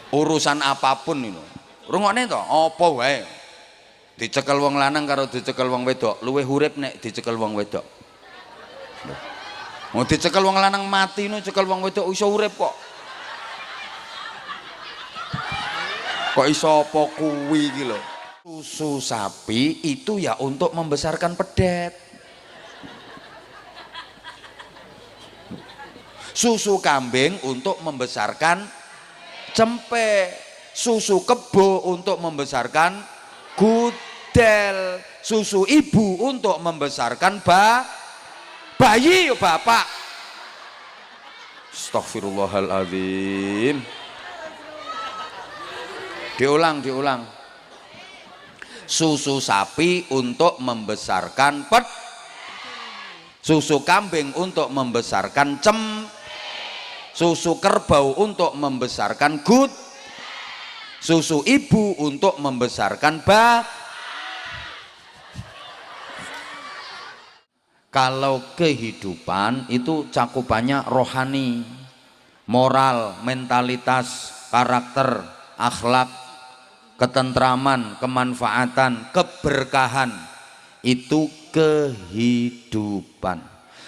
Urusan apapun itu rungokne to apa wae dicekel wong lanang karo dicekel wong wedok luwih urip nek dicekel wong wedok. Mau dicekel wong lanang mati nu cekel wong wedok iso urip kok. Kok iso apa kuwi iki lho. Susu sapi itu ya untuk membesarkan pedet. Susu kambing untuk membesarkan cempe. Susu kebo untuk membesarkan gudel. Susu ibu untuk membesarkan bayi bapak. Astagfirullahaladzim. Diulang. Susu sapi untuk membesarkan susu kambing untuk membesarkan susu kerbau untuk membesarkan susu ibu untuk membesarkan Kalau kehidupan itu cakupannya rohani, moral, mentalitas, karakter, akhlak, ketentraman, kemanfaatan, keberkahan, itu kehidupan.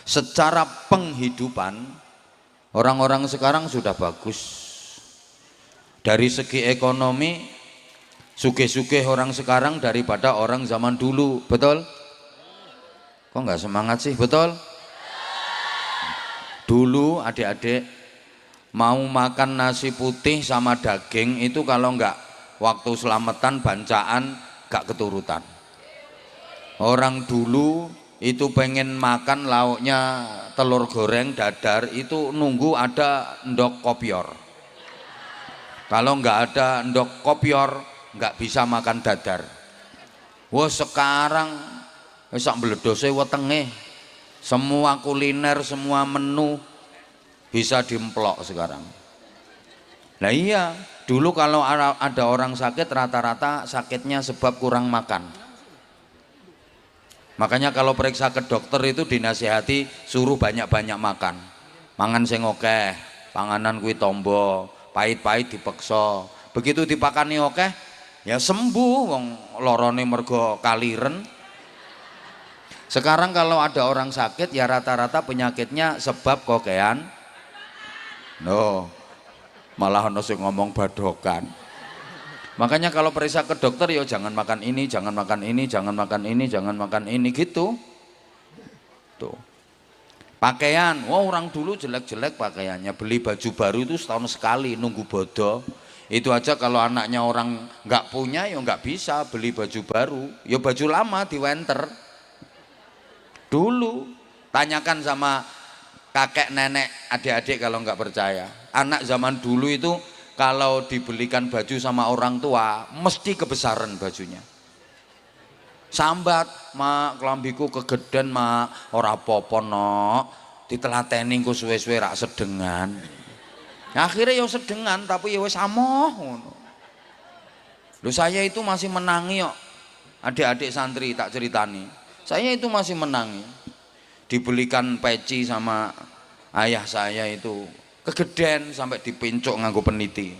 Secara penghidupan orang-orang sekarang sudah bagus. Dari segi ekonomi sugih-sugih orang sekarang daripada orang zaman dulu, betul? Kok nggak semangat sih, betul? Dulu adik-adik mau makan nasi putih sama daging itu kalau nggak waktu selamatan bancaan gak keturutan. Orang dulu itu pengen makan lauknya telur goreng dadar itu nunggu ada endok kopior. Kalau nggak ada endok kopior nggak bisa makan dadar. Wah sekarang sak mbledose wetenge semua kuliner, semua menu bisa diemplok sekarang. Nah iya, dulu kalau ada orang sakit rata-rata sakitnya sebab kurang makan. Makanya kalau periksa ke dokter itu dinasihati suruh banyak-banyak makan. Mangan sing akeh, panganan kuwi tombo, pahit-pahit dipeksa. Begitu dipakani akeh, ya sembuh wong lorone mergo kaliren. Sekarang kalau ada orang sakit ya rata-rata penyakitnya sebab kokean. No, malah ono sing ngomong badokan. Makanya kalau periksa ke dokter ya jangan makan ini, jangan makan ini, jangan makan ini, jangan makan ini gitu. Tuh. Pakaian, wah orang dulu jelek-jelek pakaiannya, beli baju baru itu setahun sekali, nunggu bodoh. Itu aja kalau anaknya orang nggak punya ya nggak bisa beli baju baru, ya baju lama di winter. Dulu tanyakan sama kakek nenek adik-adik kalau nggak percaya, anak zaman dulu itu kalau dibelikan baju sama orang tua mesti kebesaran bajunya. Sambat, mak kelambiku kegeden mak, ora apa-apa nok, ditelateni engko suwe-suwe rak sedengan. Akhirnya ya sedengan tapi ya wis amoh ngono. Lho saya itu masih menangi kok. Adik-adik santri tak ceritani. Saya itu masih menangi. Dibelikan peci sama ayah saya itu kegeden sampai dipincuk nganggo peniti.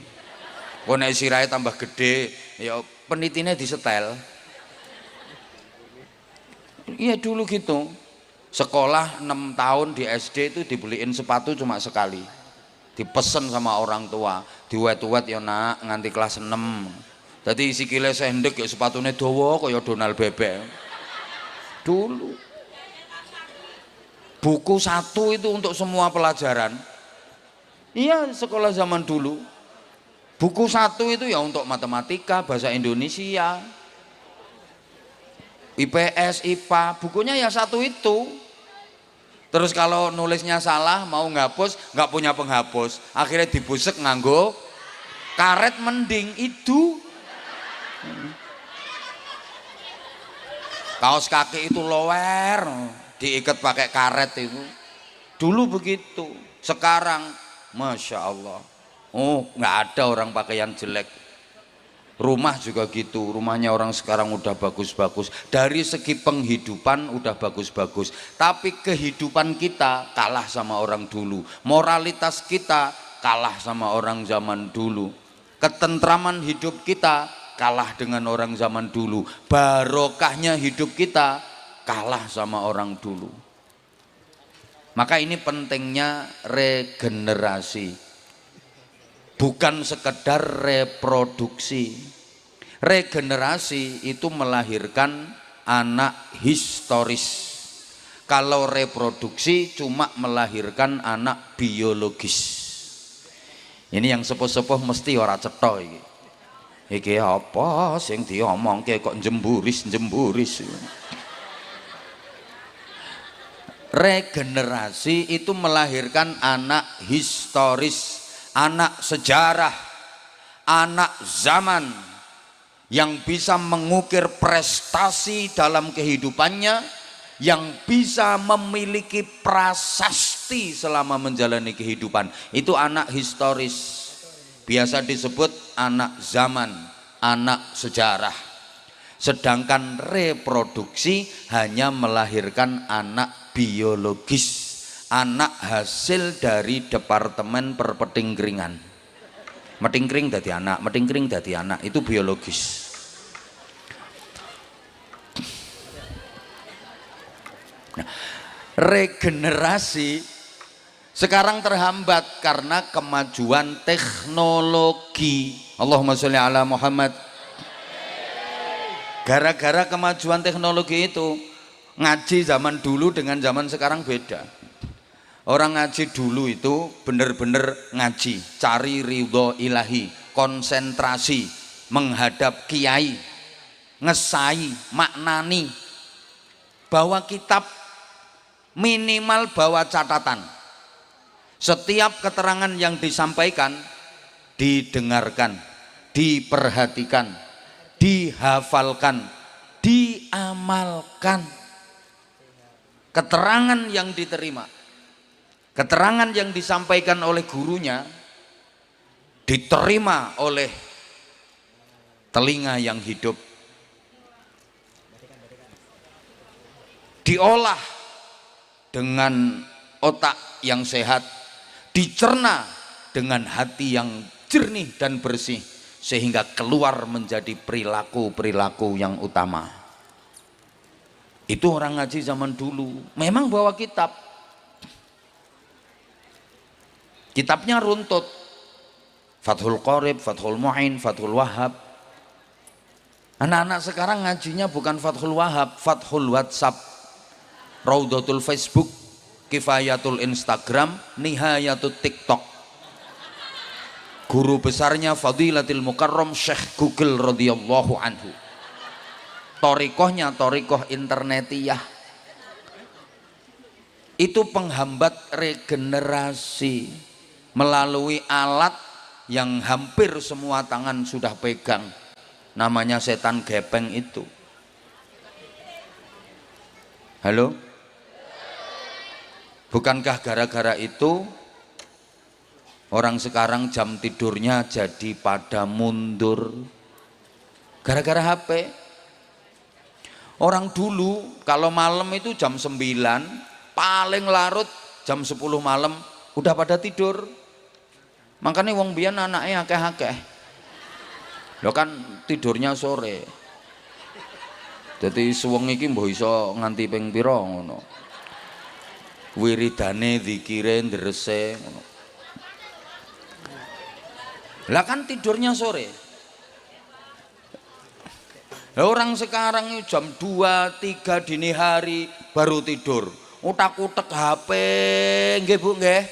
Kok nek sirahe tambah gede, ya penitine disetel. Iya dulu gitu. Sekolah 6 tahun di SD itu dibeliin sepatu cuma sekali. Dipesen sama orang tua, diwet-wet ya nak nganti kelas 6. Dadi sikile sendek ya sepatune dawa kaya Donald Bebek. Dulu buku satu itu untuk semua pelajaran. Iya sekolah zaman dulu buku satu itu ya untuk matematika, bahasa Indonesia, IPS, IPA, bukunya ya satu itu. Terus kalau nulisnya salah mau ngapus nggak punya penghapus, akhirnya dibusek nganggo karet mending itu. Kaos kaki itu lower diikat pakai karet itu. Dulu begitu. Sekarang Masya Allah, oh nggak ada orang pakaian jelek. Rumah juga gitu, rumahnya orang sekarang udah bagus-bagus. Dari segi penghidupan udah bagus-bagus, tapi kehidupan kita kalah sama orang dulu. Moralitas kita kalah sama orang zaman dulu. ketentraman hidup kita kalah dengan orang zaman dulu, barokahnya hidup kita kalah sama orang dulu. Maka ini pentingnya regenerasi, bukan sekedar reproduksi. Regenerasi itu melahirkan anak historis. Kalau reproduksi cuma melahirkan anak biologis. Ini yang sepuh-sepuh mesti ora cetha iki. Iki apa sing diomongke kok jemburis-jemburis. Regenerasi itu melahirkan anak historis, anak sejarah, anak zaman yang bisa mengukir prestasi dalam kehidupannya, yang bisa memiliki prasasti selama menjalani kehidupan. Itu anak historis, biasa disebut anak zaman, anak sejarah. Sedangkan reproduksi hanya melahirkan anak biologis, anak hasil dari departemen perpetingkringan. Metingkring dadi anak, metingkring dadi anak, itu biologis. Nah, regenerasi sekarang terhambat karena kemajuan teknologi. Allahumma sholli ala Muhammad. Gara-gara kemajuan teknologi itu, ngaji zaman dulu dengan zaman sekarang beda. Orang ngaji dulu itu benar-benar ngaji, cari ridho ilahi, konsentrasi, menghadap kiai, ngesai, maknani, bawa kitab, minimal bawa catatan. Setiap keterangan yang disampaikan didengarkan, diperhatikan, dihafalkan, diamalkan. Keterangan yang diterima, keterangan yang disampaikan oleh gurunya diterima oleh telinga yang hidup, diolah dengan otak yang sehat, dicerna dengan hati yang jernih dan bersih, sehingga keluar menjadi perilaku-perilaku yang utama. Itu orang ngaji zaman dulu, memang bawa kitab. Kitabnya runtut, Fathul Qorib, Fathul Mu'in, Fathul Wahhab. Anak-anak sekarang ngajinya bukan Fathul Wahhab, Fathul WhatsApp, Raudatul Facebook, Kifayatul Instagram, Nihayatul TikTok. Guru besarnya Fadilatul Mukarram Syekh Google radhiyallahu anhu. Torikohnya torikoh internetiyah. Itu penghambat regenerasi melalui alat yang hampir semua tangan sudah pegang. Namanya setan gepeng itu. Halo? Bukankah gara-gara itu orang sekarang jam tidurnya jadi pada mundur? Gara-gara HP. Orang dulu kalau malam itu jam 9, paling larut jam 10 malam udah pada tidur. Makanya wong biyen anaknya akeh-akeh. Lo kan tidurnya sore. Jadi suwengi iki mbok iso nganti ping pira ngono. Wiridane zikire ndrese ngono. Lah kan tidurnya sore. Orang sekarang jam 2, 3 dini hari baru tidur. Utak-utek HP nggih Bu nggih.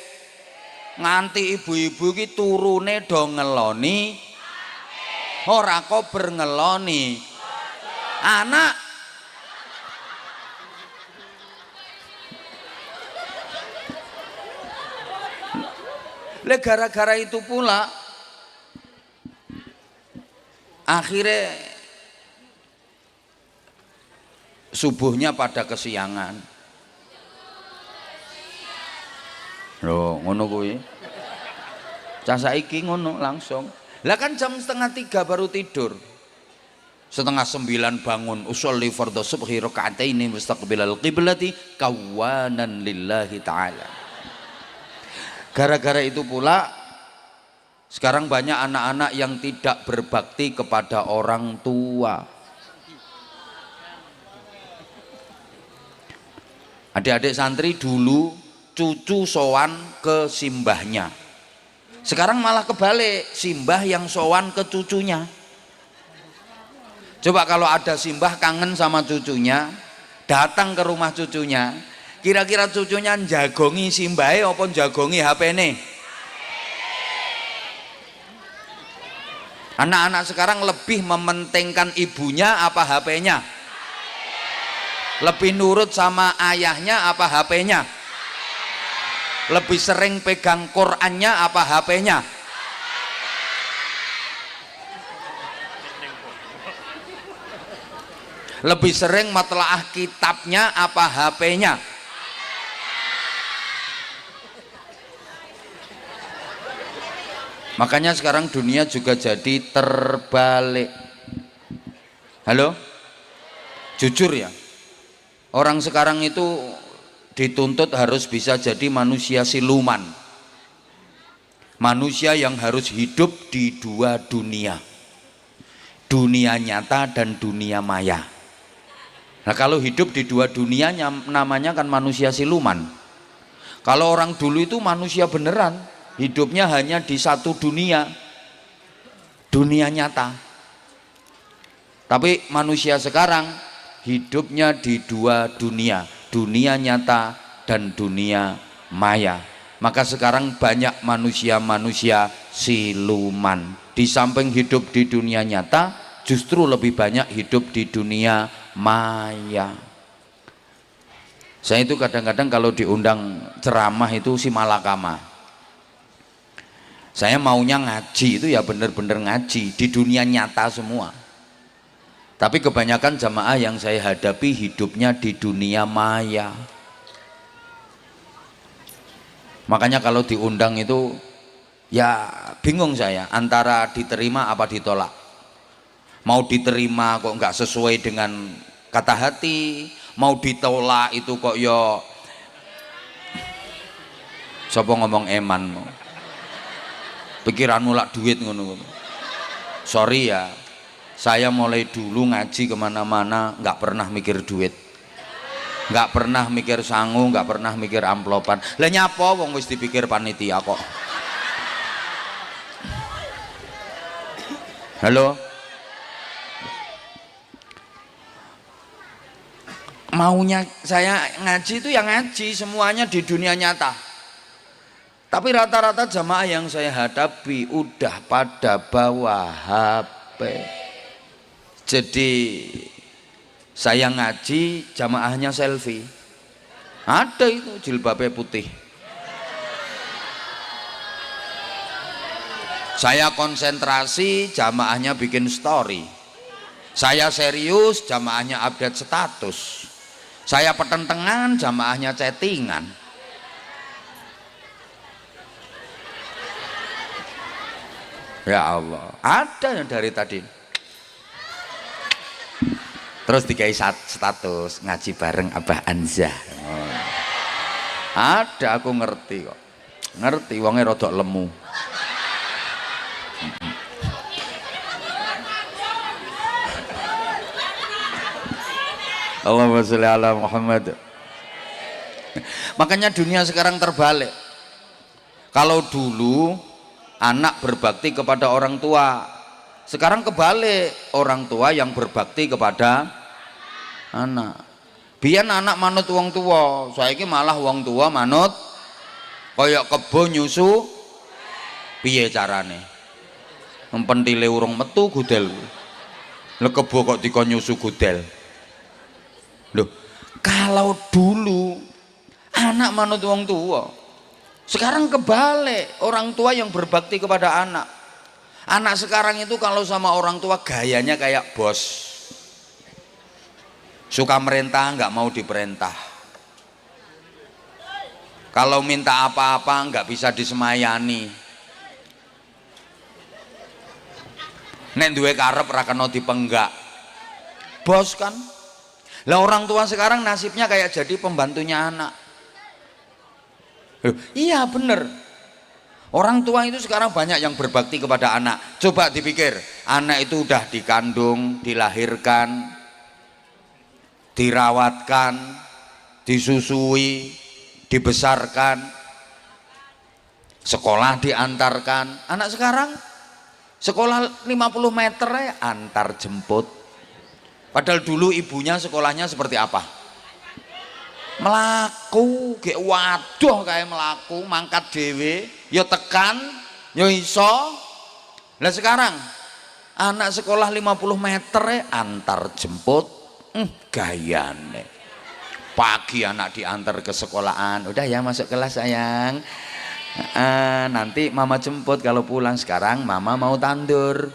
Nganti ibu-ibu iki turune do ngeloni. Ora kok berngeloni. Anak le gara-gara itu pula akhirnya subuhnya pada kesiangan. Loh, ngono kuwi. Cah saiki ngono langsung. Lah kan jam 2:30 baru tidur. 8:30 bangun, usolli fardhu subhi raka'ataini mustaqbilal qiblati kawanan lillahi ta'ala. Gara-gara itu pula Sekarang banyak anak-anak yang tidak berbakti kepada orang tua. Adik-adik santri dulu cucu sowan ke simbahnya. Sekarang malah kebalik, simbah yang sowan ke cucunya. Coba kalau ada simbah kangen sama cucunya, datang ke rumah cucunya, kira-kira cucunya jagongi simbahe apa jagongi HP-ne? Anak-anak sekarang lebih mementingkan ibunya apa HP-nya? Lebih nurut sama ayahnya apa HP-nya? Lebih sering pegang Qur'annya apa HP-nya? Lebih sering matlaah kitabnya apa HP-nya? Makanya sekarang dunia juga jadi terbalik. Halo? Jujur ya, orang sekarang itu dituntut harus bisa jadi manusia siluman. Manusia yang harus hidup di dua dunia. Dunia nyata dan dunia maya. Nah kalau hidup di dua dunia namanya kan manusia siluman. Kalau orang dulu itu manusia beneran, hidupnya hanya di satu dunia, dunia nyata. Tapi manusia sekarang hidupnya di dua dunia, dunia nyata dan dunia maya. Maka sekarang banyak manusia-manusia siluman. Di samping hidup di dunia nyata, justru lebih banyak hidup di dunia maya. Saya itu kadang-kadang kalau diundang ceramah itu si malakama. Saya maunya ngaji itu ya bener-bener ngaji di dunia nyata semua. Tapi kebanyakan jamaah yang saya hadapi hidupnya di dunia maya. Makanya kalau diundang itu ya bingung saya antara diterima apa ditolak. Mau diterima kok nggak sesuai dengan kata hati, mau ditolak itu kok yo sapa ngomong eman, pikiranmu lak duit ngono. Sorry ya, saya mulai dulu ngaji kemana-mana nggak pernah mikir duit, nggak pernah mikir sangu, nggak pernah mikir amplopan. Lah nyapa wong wis dipikir panitia kok. Halo, maunya saya ngaji itu yang ngaji semuanya di dunia nyata. Tapi rata-rata jamaah yang saya hadapi udah pada bawa HP. Jadi saya ngaji jamaahnya selfie. Ada itu jilbabnya putih. Saya konsentrasi jamaahnya bikin story. Saya serius jamaahnya update status. Saya pertentangan jamaahnya chattingan. Ya Allah, ada yang dari tadi. Terus dikai status ngaji bareng Abah Anzah. Oh. Ada, aku ngerti kok. Ngerti wongnya rodok lemu. Allahumma sholli ala Muhammad. Makanya dunia sekarang terbalik. Kalau dulu anak berbakti kepada orang tua, sekarang kebalik, orang tua yang berbakti kepada anak. Biyen anak manut wong tua, saiki malah wong tua manut koyok kebo nyusu. Piye carane? Empentile urung metu gudel. Lha kebo kok dikon nyusu gudel. Loh, kalau dulu anak manut wong tua, sekarang kebalik, orang tua yang berbakti kepada anak. Anak sekarang itu kalau sama orang tua gayanya kayak bos, suka merintah nggak mau diperintah. Kalau minta apa-apa nggak bisa disemayani. Nek duwe karep ra kena dipenggak. Bos kan. Lah orang tua sekarang nasibnya kayak jadi pembantunya anak. Iya bener. Orang tua itu sekarang banyak yang berbakti kepada anak. Coba dipikir, anak itu udah dikandung, dilahirkan, dirawatkan, disusui, dibesarkan, sekolah diantarkan. Anak sekarang sekolah 50 meter ya antar jemput. Padahal dulu ibunya sekolahnya seperti apa? Melaku, kayak waduh kayak melaku, mangkat dewe, yo tekan, yo iso. Nah sekarang anak sekolah 50 meter ya antar jemput, gayane. Pagi anak diantar ke sekolahan, udah ya masuk kelas sayang. Nanti mama jemput kalau pulang. Sekarang mama mau tandur.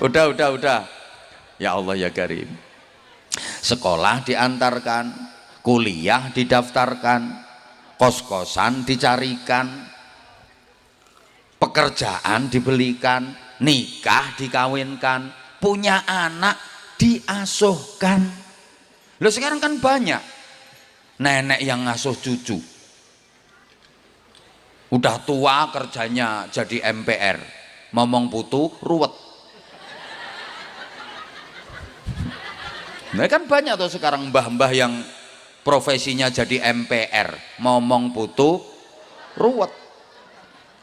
Udah. Ya Allah ya Karim. Sekolah diantarkan, kuliah didaftarkan, kos-kosan dicarikan, pekerjaan dibelikan, nikah dikawinkan, punya anak diasuhkan. Loh sekarang kan banyak nenek yang ngasuh cucu. Udah tua kerjanya jadi MPR, ngomong putu ruwet. Nah kan banyak tuh sekarang mbah-mbah yang profesinya jadi MPR, ngomong putu ruwet.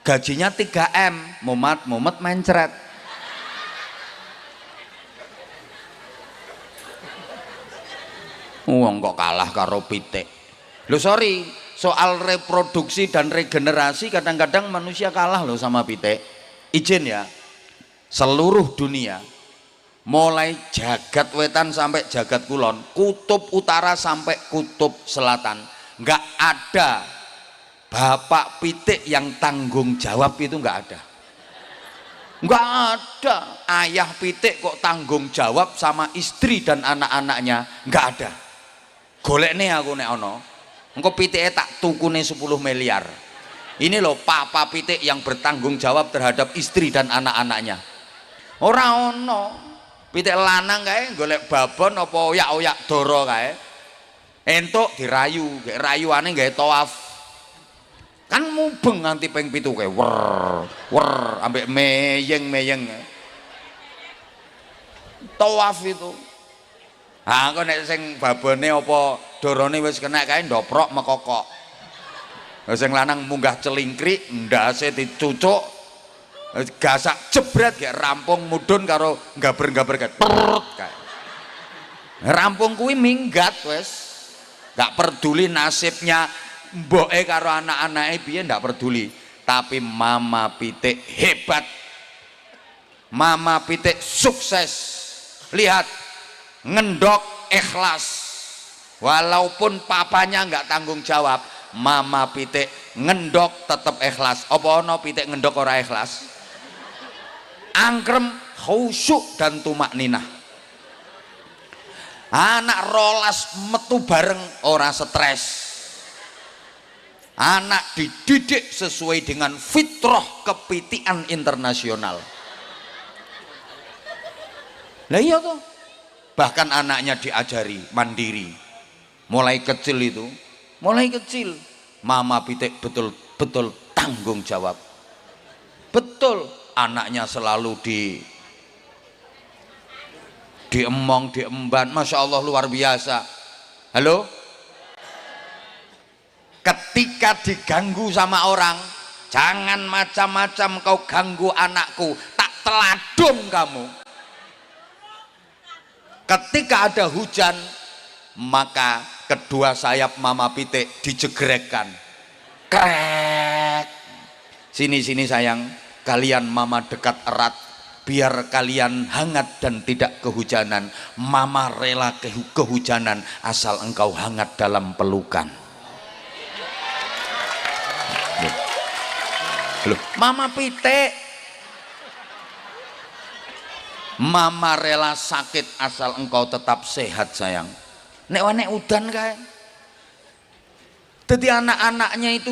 Gajinya 3M, mumet mencret. Wong kok kalah karo pitik. Loh sorry, soal reproduksi dan regenerasi kadang-kadang manusia kalah loh sama pitik. Izin ya, seluruh dunia mulai jagat wetan sampai jagat kulon, kutub utara sampai kutub selatan, nggak ada bapak pitik yang tanggung jawab. Itu nggak ada. Ayah pitik kok tanggung jawab sama istri dan anak-anaknya, nggak ada. Golek nih aku nek ono engko pitike tak tukune 10 miliar. Ini loh papa pitik yang bertanggung jawab terhadap istri dan anak-anaknya. Ora ono. Pitik lanang kae golek babon apa oyak-oyak doro kae. Entuk dirayu, gek rayuane gawe tawaf. Kan mubeng nganti ping 7 kae. Wer ambek meyeng-meyeng. Tawaf itu. Kok nek sing babone apa dorone wis kena kae ndoprok mekokok. Lah sing lanang munggah celingkrik, ndase dicucuk, gasak jebret gek rampung mudhun karo gaber-gaber kae. Rampung kuwi minggat wis. Gak peduli nasibnya mboke karo anak-anake piye, ndak peduli. Tapi mama pitik hebat. Mama pitik sukses. Lihat, ngendok ikhlas. Walaupun papanya nggak tanggung jawab, mama pitik ngendok tetap ikhlas. Apa ono pitik ngendok ora ikhlas? Angkrem, khusyuk dan tumak ninah. Anak rolas metu bareng ora stres. Anak dididik sesuai dengan fitrah kepitian internasional. Lah iya toh. Bahkan anaknya diajari mandiri. Mulai kecil itu, mama pitik betul-betul tanggung jawab. Betul, anaknya selalu diemong, diemban. Masya Allah luar biasa. Halo? Ketika diganggu sama orang, jangan macam-macam kau ganggu anakku, tak teladum kamu. Ketika ada hujan, maka kedua sayap mama pitik dijegrekkan. Krek. Sini sayang, kalian mama dekat erat, biar kalian hangat dan tidak kehujanan. Mama rela kehujanan asal engkau hangat dalam pelukan. Loh, mama pitik, mama rela sakit asal engkau tetap sehat sayang. Nek udan kae. Jadi anak-anaknya itu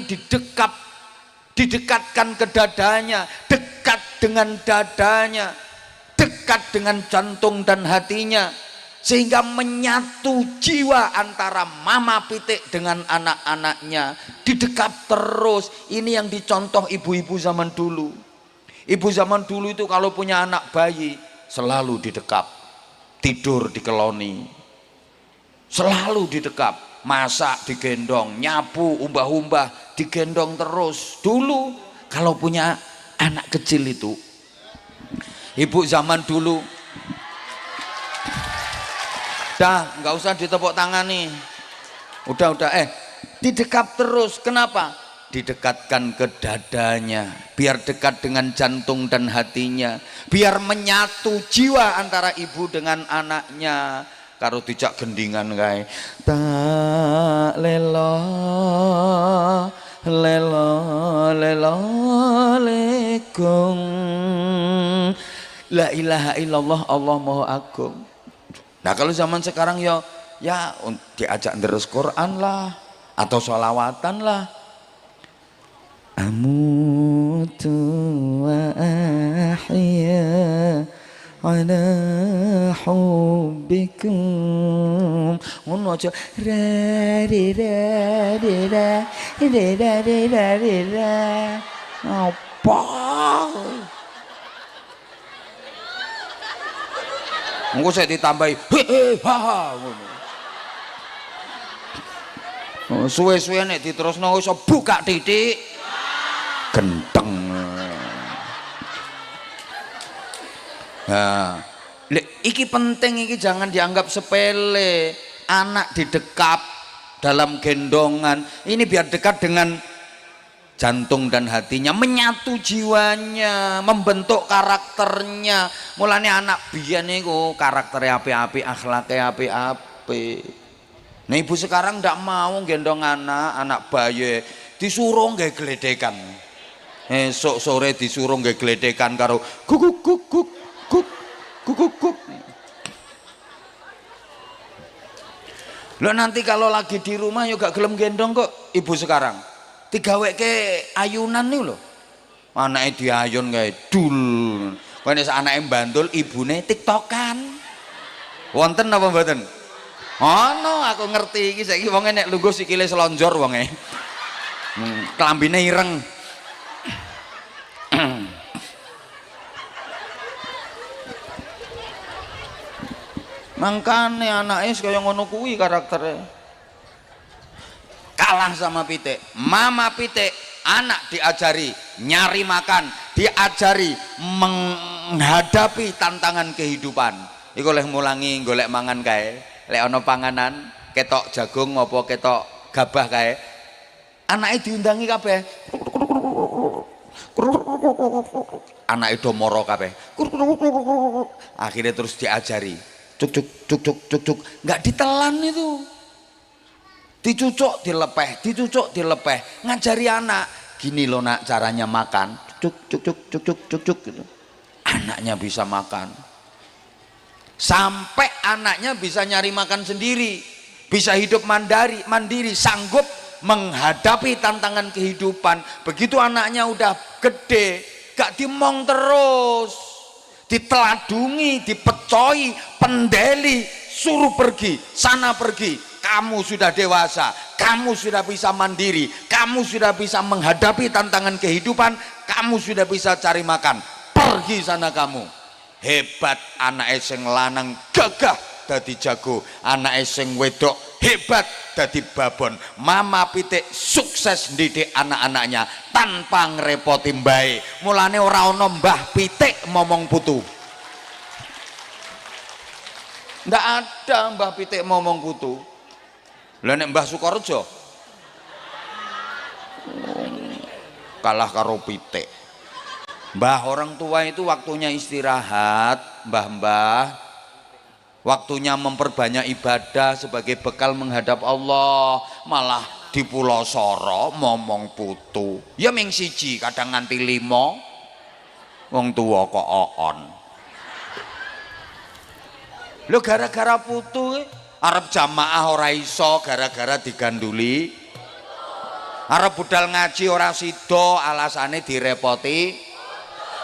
didekatkan ke dadanya, dekat dengan dadanya, dekat dengan jantung dan hatinya, sehingga menyatu jiwa antara mama pitik dengan anak-anaknya, didekap terus. Ini yang dicontoh ibu-ibu zaman dulu. Ibu zaman dulu itu kalau punya anak bayi selalu didekap, tidur dikeloni, selalu didekap, masak digendong, nyapu, umbah-umbah digendong terus. Dulu kalau punya anak kecil itu, ibu zaman dulu, dah nggak usah ditepuk tangan nih, udah didekap terus. Kenapa? Didekatkan ke dadanya, biar dekat dengan jantung dan hatinya, biar menyatu jiwa antara ibu dengan anaknya. Karo dijak gendingan kae, tak lelo lelo lelo lekung, la ilaha illallah, Allah maha agung. Nah kalau zaman sekarang ya diajak terus Quran lah atau sholawatan lah. Amutu wa ahya ala hubbikum, ngono aja apa engko saya ditambahi suwe-suwe nek diterusno iso buka titik genteng. Nah, iki penting, iki jangan dianggap sepele. Anak didekap dalam gendongan ini biar dekat dengan jantung dan hatinya, menyatu jiwanya, membentuk karakternya. Mulanya anak biyen niku karakternya api-api, akhlaknya api-api. Nah ibu sekarang ndak mau gendong anak bayi, disuruh nggak geledekan. Esok sore disuruh nggak geledekan karo guguk guguk guguk guguk guguk. Lo nanti kalau lagi di rumah juga gelem gendong kok ibu sekarang. Digaweke ayunan nih lo, anaknya diayun kayak dul. Kene anaknya bandul, ibune tiktokan. Wonten apa mboten? Ono, aku ngerti iki saiki wonge nek lungguh sikile selonjor wonge. Klambine ireng. Mangkane anaknya kaya ngono kuwi karakternya. Kalah sama pitik. Mama pitik, anak diajari nyari makan, diajari menghadapi tantangan kehidupan. Iku oleh mulangi golek mangan kae. Lek ana panganan ketok jagung apa ketok gabah kae, anake diundangi kabeh. Anake do moro kabeh. Akhirnya terus diajari. Cuk cuk cuk cuk cuk cuk, enggak ditelan itu. Dicucuk dilepeh, dicucuk dilepeh. Ngajari anak, gini loh nak caranya makan. Cuk cuk cuk cuk cuk cuk cuk gitu. Anaknya bisa makan. Sampai anaknya bisa nyari makan sendiri, bisa hidup mandiri, sanggup menghadapi tantangan kehidupan. Begitu anaknya udah gede, gak dimong terus, diteladungi, dipecoi, pendeli, suruh pergi, sana pergi. Kamu sudah dewasa, kamu sudah bisa mandiri, kamu sudah bisa menghadapi tantangan kehidupan, kamu sudah bisa cari makan, pergi sana kamu. Hebat anak sing lanang gagah dadi jago, anak sing wedok hebat dadi babon. Mama pitik sukses ndidik anak-anaknya tanpa ngrepoti mbae. Mulane ora ana mbah pitik momong putu. Ndak ada mbah pitik momong putu. Lah nek Mbah Sukorejo kalah karo pitik. Mbah orang tua itu waktunya istirahat, mbah-mbah, waktunya memperbanyak ibadah sebagai bekal menghadap Allah, malah di Pulau Soro momong putu. Ya ming siji kadang nganti 5. Wong tua kok oon. Lho gara-gara putu arep jamaah ora iso gara-gara diganduli. Arep budal ngaji ora sida alasane direpoti.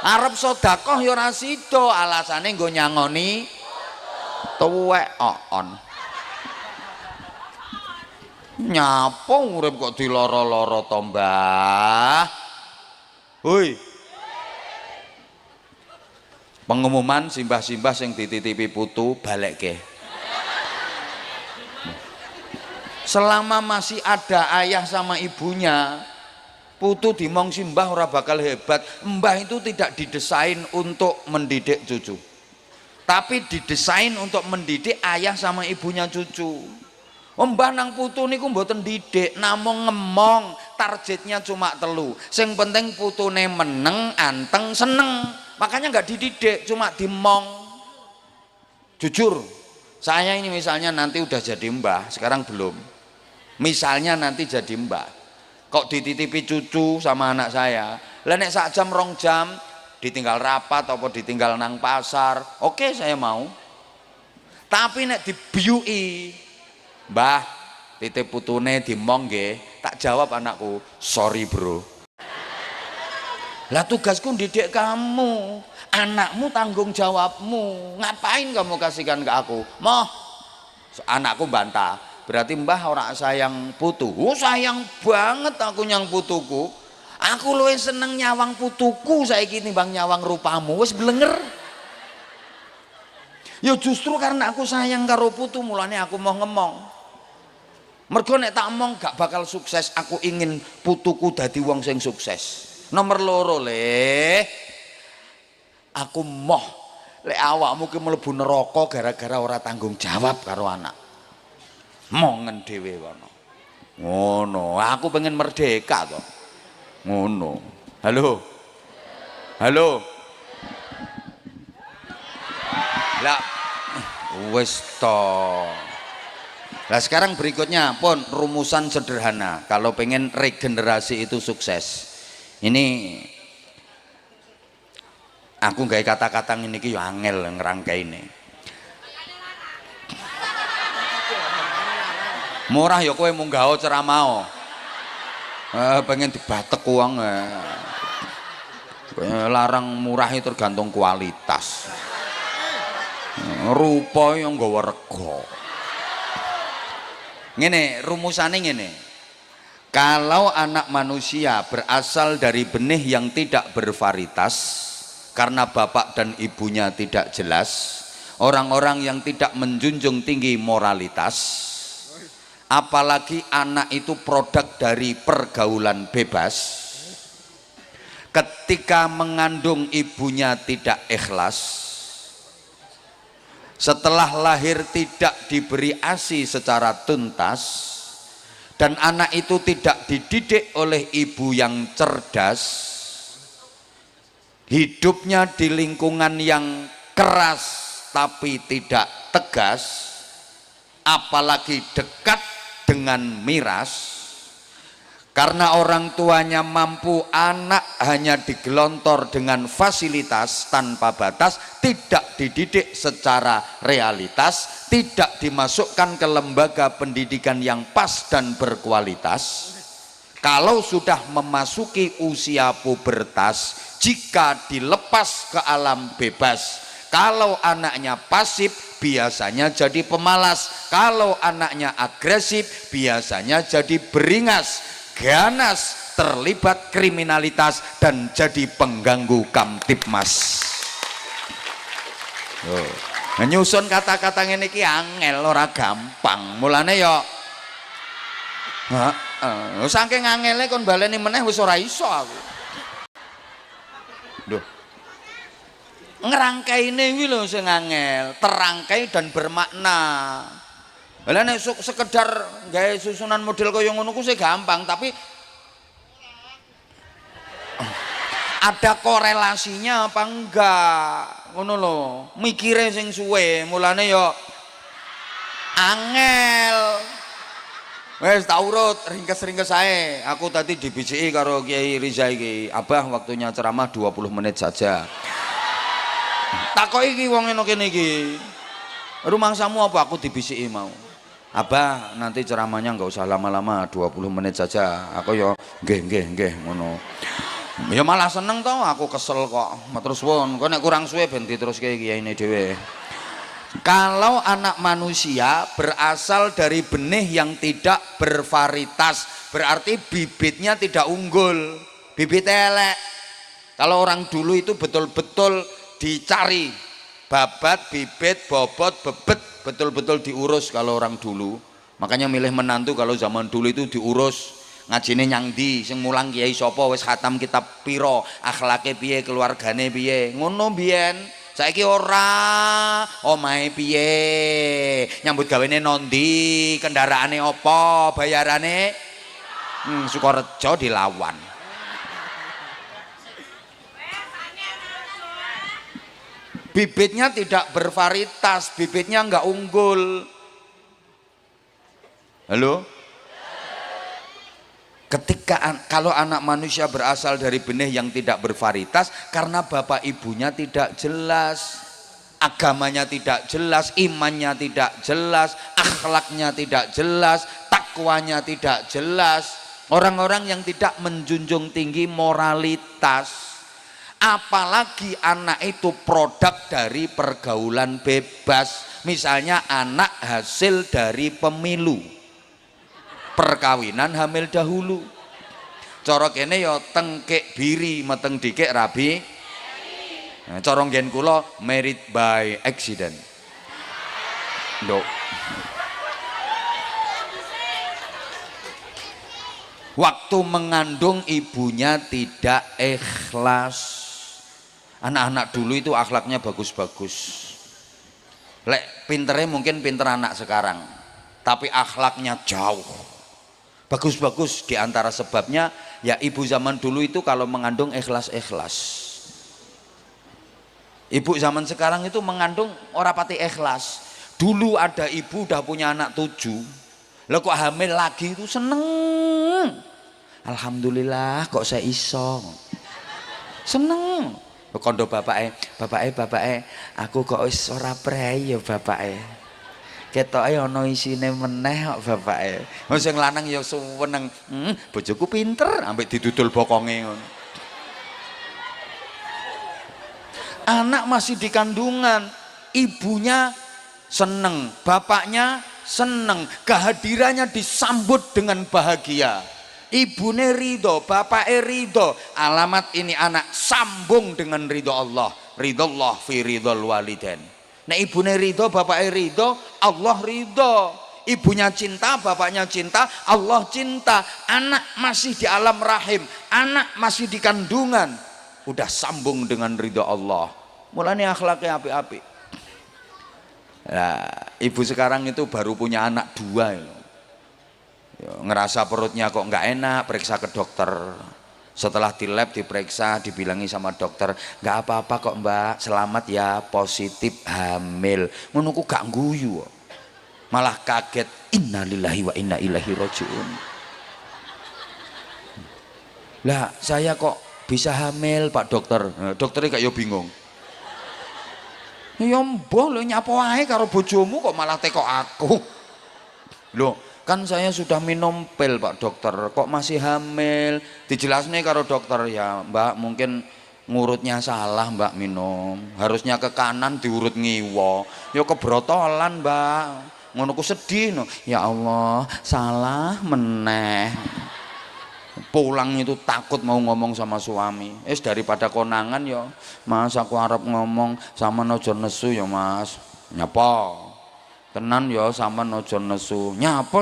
Arep sedekah ya ora sida, alasane nggo nyangoni tuwek on. Nyapa urip kok diloro-loro to, Mbah? Hoi. Pengumuman simbah-simbah sing dititipi putu balekke. Selama masih ada ayah sama ibunya, putu dimong simbah ora bakal hebat. Mbah itu tidak didesain untuk mendidik cucu, tapi didesain untuk mendidik ayah sama ibunya cucu. Mbah nang putu niku mboten didik, namung ngemong. Targetnya cuma telu. Sing penting putune meneng, anteng, seneng. Makanya nggak dididik, cuma dimong. Jujur, saya ini misalnya nanti udah jadi mbah, sekarang belum. Misalnya nanti jadi mbah, kok dititipi cucu sama anak saya, lah nek sak jam 2 jam ditinggal rapat apa ditinggal nang pasar, oke saya mau. Tapi nek dibiui, Mbah titip putune dimong nggih, tak jawab anakku, sorry bro. Lah tugasku didik kamu, anakmu tanggung jawabmu, ngapain kamu kasihkan ke aku? Moh, anakku bantah, berarti mbah ora sayang putu. Oh sayang banget aku nyang putuku, aku luwih seneng nyawang putuku saiki timbang nyawang rupamu, wis blenger. Ya justru karena aku sayang karo putu, mulane aku mau ngemong. Mergo nek tak omong gak bakal sukses, aku ingin putuku dadi wong sing sukses. Nomor loro le, aku moh lek awakmu ki mlebu neraka gara-gara ora tanggung jawab karo anak. Mongen dhewe kono. Ngono, aku pengen merdeka to. Ngono. Halo. Halo. Lah wis to. Lah sekarang berikutnya pun rumusan sederhana kalau pengen regenerasi itu sukses. Ini aku gawe kata-kata ini ki yo angel ngrangkaine. Murah ya kowe munggah ceramah. Pengen dibatek uang. Larang murah itu tergantung kualitas. Rupa yang nggawa rega. Ngene rumusane ngene. Kalau anak manusia berasal dari benih yang tidak bervarietas karena bapak dan ibunya tidak jelas, orang-orang yang tidak menjunjung tinggi moralitas, apalagi anak itu produk dari pergaulan bebas, ketika mengandung ibunya tidak ikhlas, setelah lahir tidak diberi ASI secara tuntas, dan anak itu tidak dididik oleh ibu yang cerdas, hidupnya di lingkungan yang keras tapi tidak tegas, apalagi dekat dengan miras. Karena orang tuanya mampu, anak hanya digelontor dengan fasilitas tanpa batas, tidak dididik secara realitas, tidak dimasukkan ke lembaga pendidikan yang pas dan berkualitas. Kalau sudah memasuki usia pubertas, jika dilepas ke alam bebas, kalau anaknya pasif biasanya jadi pemalas, kalau anaknya agresif biasanya jadi beringas, ganas, terlibat kriminalitas, dan jadi pengganggu kamtipmas. Nyusun kata-kata ngene iki angel, ora gampang. Mulane ya saking angele kon baleni meneh wis ora iso aku. Duh. Ngerangkaine kuwi lho sing angel, terangkai dan bermakna. Lah nek sekedar gawe susunan model kaya ngono ku sih gampang, tapi ada korelasinya apa enggak? Ngono lho, mikire sing suwe, mulane ya angel. Wes tak urut ringkes-ringkes ae. Aku tadi dibijiki karo Kiai Riza iki, Abah waktunya ceramah 20 menit saja. Takoki iki wong eno kene iki. Rumangsamu apa? Aku dibisiki mau. Abah nanti ceramahnya nggak usah lama-lama, 20 menit saja. Aku yo nggih ngono. Ya malah seneng toh, aku kesel kok. Matur suwun, kok nek kurang suwe ben diteruske kiyaine dhewe. Kalau anak manusia berasal dari benih yang tidak bervarietas, berarti bibitnya tidak unggul, bibit elek. Kalau orang dulu itu betul-betul dicari babat, bibit, bobot, bebet, betul-betul diurus kalau orang dulu. Makanya milih menantu kalau zaman dulu itu diurus. Ngajine nyang ndi, sing mulang kiai sapa, wis khatam kitab pira, akhlake piye, keluargane piye, ngono biyen. Saiki ora, omahe piye, nyambut gawene nondi, kendaraane apa, bayarane Sukorejo dilawan. Bibitnya tidak bervarietas, bibitnya enggak unggul. Halo? Kalau anak manusia berasal dari benih yang tidak bervarietas karena bapak ibunya tidak jelas, agamanya tidak jelas, imannya tidak jelas, akhlaknya tidak jelas, takwanya tidak jelas. Orang-orang yang tidak menjunjung tinggi moralitas. Apalagi anak itu produk dari pergaulan bebas. Misalnya anak hasil dari pemilu, perkawinan hamil dahulu. Cara kene ya tengkek biri meteng dikek rabi. Nah, cara nggen kula married by accident. Nduk. Waktu mengandung ibunya tidak ikhlas. Anak-anak dulu itu akhlaknya bagus-bagus. Lek pinternya mungkin pinter anak sekarang, tapi akhlaknya jauh. Bagus-bagus, diantara sebabnya ya ibu zaman dulu itu kalau mengandung ikhlas-ikhlas. Ibu zaman sekarang itu mengandung ora pati ikhlas. Dulu ada ibu udah punya anak 7, lah kok hamil lagi itu seneng. Alhamdulillah kok saya iso. Seneng. Kondo bapake, aku kok wis ora prei ya bapake. Ketoke ana isine meneh kok bapake. Wong sing lanang ya suweneng, bojoku pinter ambek didudul bokonge ngono. Anak masih di kandungan, ibunya seneng, bapaknya seneng, kehadirannya disambut dengan bahagia. Ibune ridho, bapake ridho. Alamat ini anak sambung dengan ridho Allah. Ridho Allah fi ridhol walidain. Nah ibune ridho, bapake ridho, Allah ridho. Ibunya cinta, bapaknya cinta, Allah cinta. Anak masih di alam rahim, anak masih di kandungan, udah sambung dengan ridho Allah. Mulanya akhlaknya api-api. Nah, ibu sekarang itu baru punya anak 2 ya. Ngerasa perutnya kok nggak enak, periksa ke dokter. Setelah di lab diperiksa, dibilangi sama dokter, nggak apa-apa kok mbak, selamat ya, positif hamil. Ngono ku gak guyu, malah kaget. Innalillahi wa inna ilaihi rajiun. Lah saya kok bisa hamil pak dokter? Dokternya gak yo bingung. Ya mbah lo nyapo ae karo bojomu kok malah teko aku. Loh kan saya sudah minum pil pak dokter, kok masih hamil? Dijelasnya karo dokter, ya mbak mungkin ngurutnya salah mbak minum, harusnya ke kanan diurut ngiwo. Ya kebrotolan mbak, ngono ku sedih no. Ya Allah salah meneh. Pulang itu takut mau ngomong sama suami. Daripada konangan ya mas, aku harap ngomong sama nojo nesu ya mas. Nyapa tenan ya sama nojo nesu. Nyapa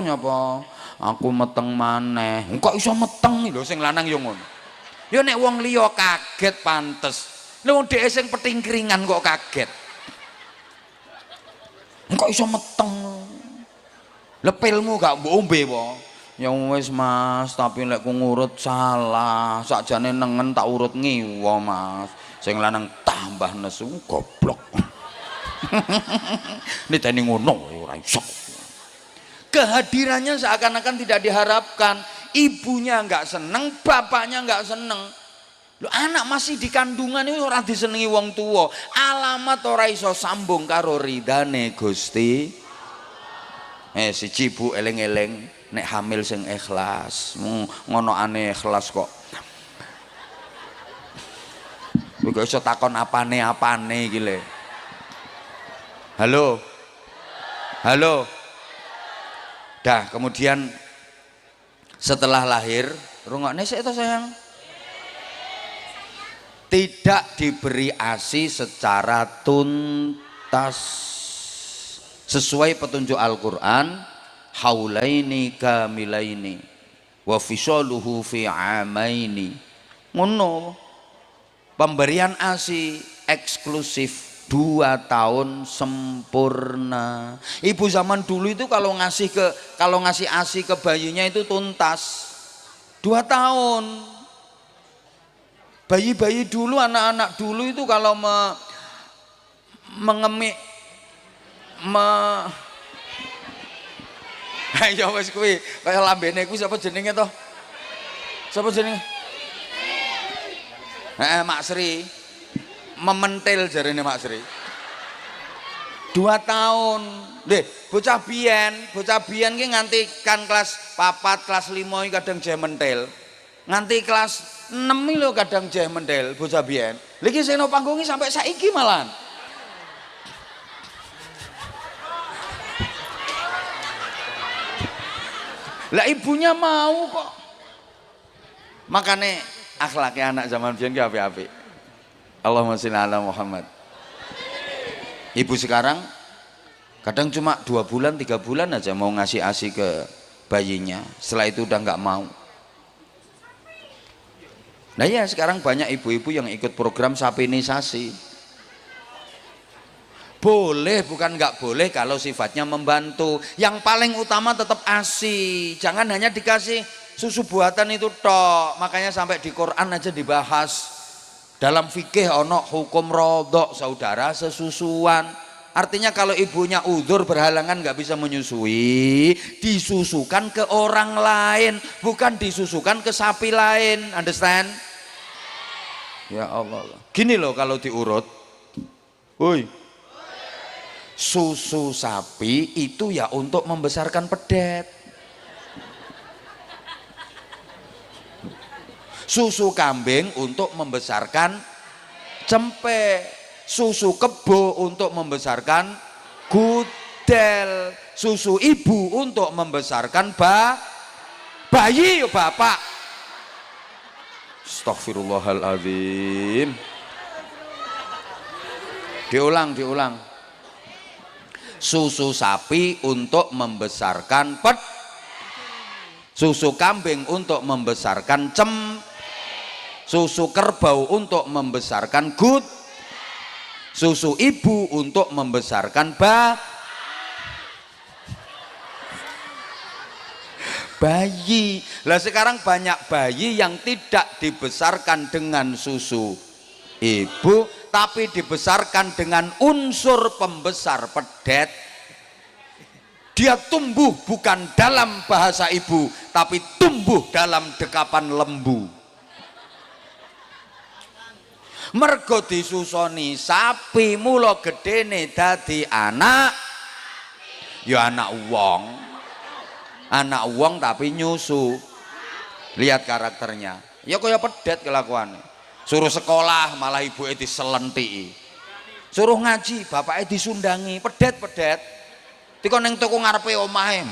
aku meteng maneh. Kok iso meteng lho sing lanang yo ngono. Ya nek wong liya kaget pantes. Lha wong dhek sing petingkringan kok kaget. Kok iso meteng. Lepilmu gak mbok ombe apa? Ya wis mas, tapi lek ku ngurut salah. Sakjane nengen tak urut ngiwa mas. Sing lanang tambah nesu goblok. Ini tadi ngono ora iso. Kehadirannya seakan-akan tidak diharapkan. Ibunya nggak seneng, bapaknya nggak seneng. Loh, anak masih di kandungan itu ora disenengi wong tua. Alamat ora iso sambung karo ridane Gusti. Siji Bu eling-eling nek hamil sing ikhlas. Ngono aneh ikhlas kok. Kowe gak iso takon apane iki le. Halo. Halo. Dah, kemudian setelah lahir, rungokne sik to sayang. Tidak diberi ASI secara tuntas sesuai petunjuk Al-Qur'an, haulaini kamilaini wa fisaluhu fi amaini. Ngono. Pemberian ASI eksklusif 2 tahun sempurna. Ibu zaman dulu itu kalau ngasih ASI ke bayinya itu tuntas 2 tahun. Bayi-bayi dulu, anak-anak dulu itu kalau mengemik ayo wis kuwi kaya lambene kuwi sapa jenenge to? Sapa jenenge? Mak Sri. Mementil jarene Mak Sri. 2 tahun. Nggih, bocah biyen ki nganti kan kelas 4, kelas 5 iki kadang jeh mentil. Nganti kelas 6 lho kadang jeh mentil bocah biyen. Lha iki sing nang panggung iki sampai saiki malah. Lah ibunya mau kok. Makane akhlaknya anak zaman biyen ki apik-apik. Allahumma sholli ala Muhammad. Ibu sekarang kadang cuma 2 bulan 3 bulan aja mau ngasih ASI ke bayinya, setelah itu udah nggak mau. Nah ya sekarang banyak ibu-ibu yang ikut program sapinisasi. Boleh bukan nggak boleh kalau sifatnya membantu. Yang paling utama tetap ASI, jangan hanya dikasih susu buatan itu tok. Makanya sampai di Quran aja dibahas. Dalam fikih ono hukum rodok saudara sesusuan. Artinya kalau ibunya udzur berhalangan nggak bisa menyusui, disusukan ke orang lain, bukan disusukan ke sapi lain. Understand? Ya Allah. Gini loh kalau diurut. Woi. Susu sapi itu ya untuk membesarkan pedet. Susu kambing untuk membesarkan cempe. Susu kebo untuk membesarkan gudel. Susu ibu untuk membesarkan bayi bapak. Astaghfirullahaladzim. Diulang. Susu sapi untuk membesarkan susu kambing untuk membesarkan susu kerbau untuk membesarkan susu ibu untuk membesarkan bayi. Lah sekarang banyak bayi yang tidak dibesarkan dengan susu ibu tapi dibesarkan dengan unsur pembesar pedet. Dia tumbuh bukan dalam bahasa ibu tapi tumbuh dalam dekapan lembu. Mergo disusoni sapi mula gedene dadi anak ya anak wong tapi nyusu. Lihat karakternya ya kaya pedet kelakuannya. Suruh sekolah malah ibuke diselentiki, suruh ngaji bapaknya disundangi. Pedet dikon ning toko ngarepe omahe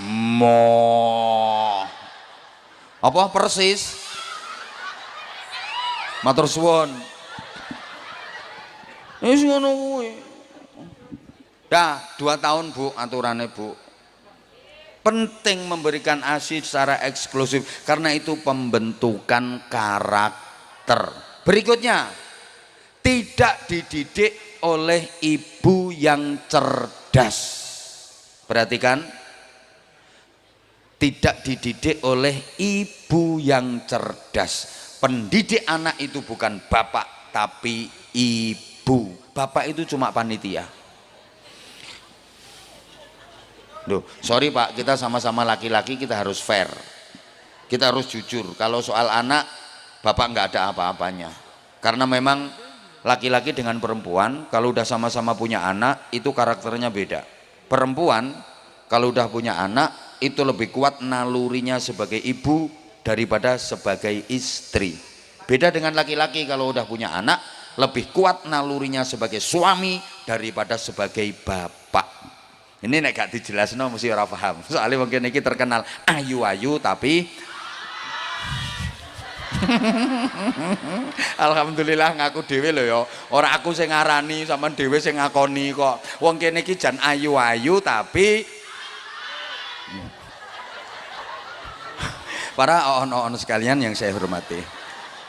apa persis matur suwun. Wis ngono kuwi. Dah 2 tahun Bu aturannya Bu. Penting memberikan ASI secara eksklusif karena itu pembentukan karakter. Berikutnya, tidak dididik oleh ibu yang cerdas. Perhatikan, tidak dididik oleh ibu yang cerdas. Pendidik anak itu bukan bapak tapi ibu. Bapak itu cuma panitia. Loh, sorry Pak, kita sama-sama laki-laki, kita harus fair, kita harus jujur. Kalau soal anak, bapak nggak ada apa-apanya. Karena memang laki-laki dengan perempuan kalau udah sama-sama punya anak itu karakternya beda. Perempuan kalau udah punya anak itu lebih kuat nalurinya sebagai ibu daripada sebagai istri. Beda dengan laki-laki kalau udah punya anak lebih kuat nalurinya sebagai suami daripada sebagai bapak. Ini nek gak dijelasno mesti ora paham. Soalnya mungkin iki terkenal ayu-ayu tapi alhamdulillah ngaku dhewe lho ya. Ora aku sing ngarani, sampean dhewe sing ngakoni kok. Wong kene iki jan ayu-ayu tapi para on sekalian yang saya hormati.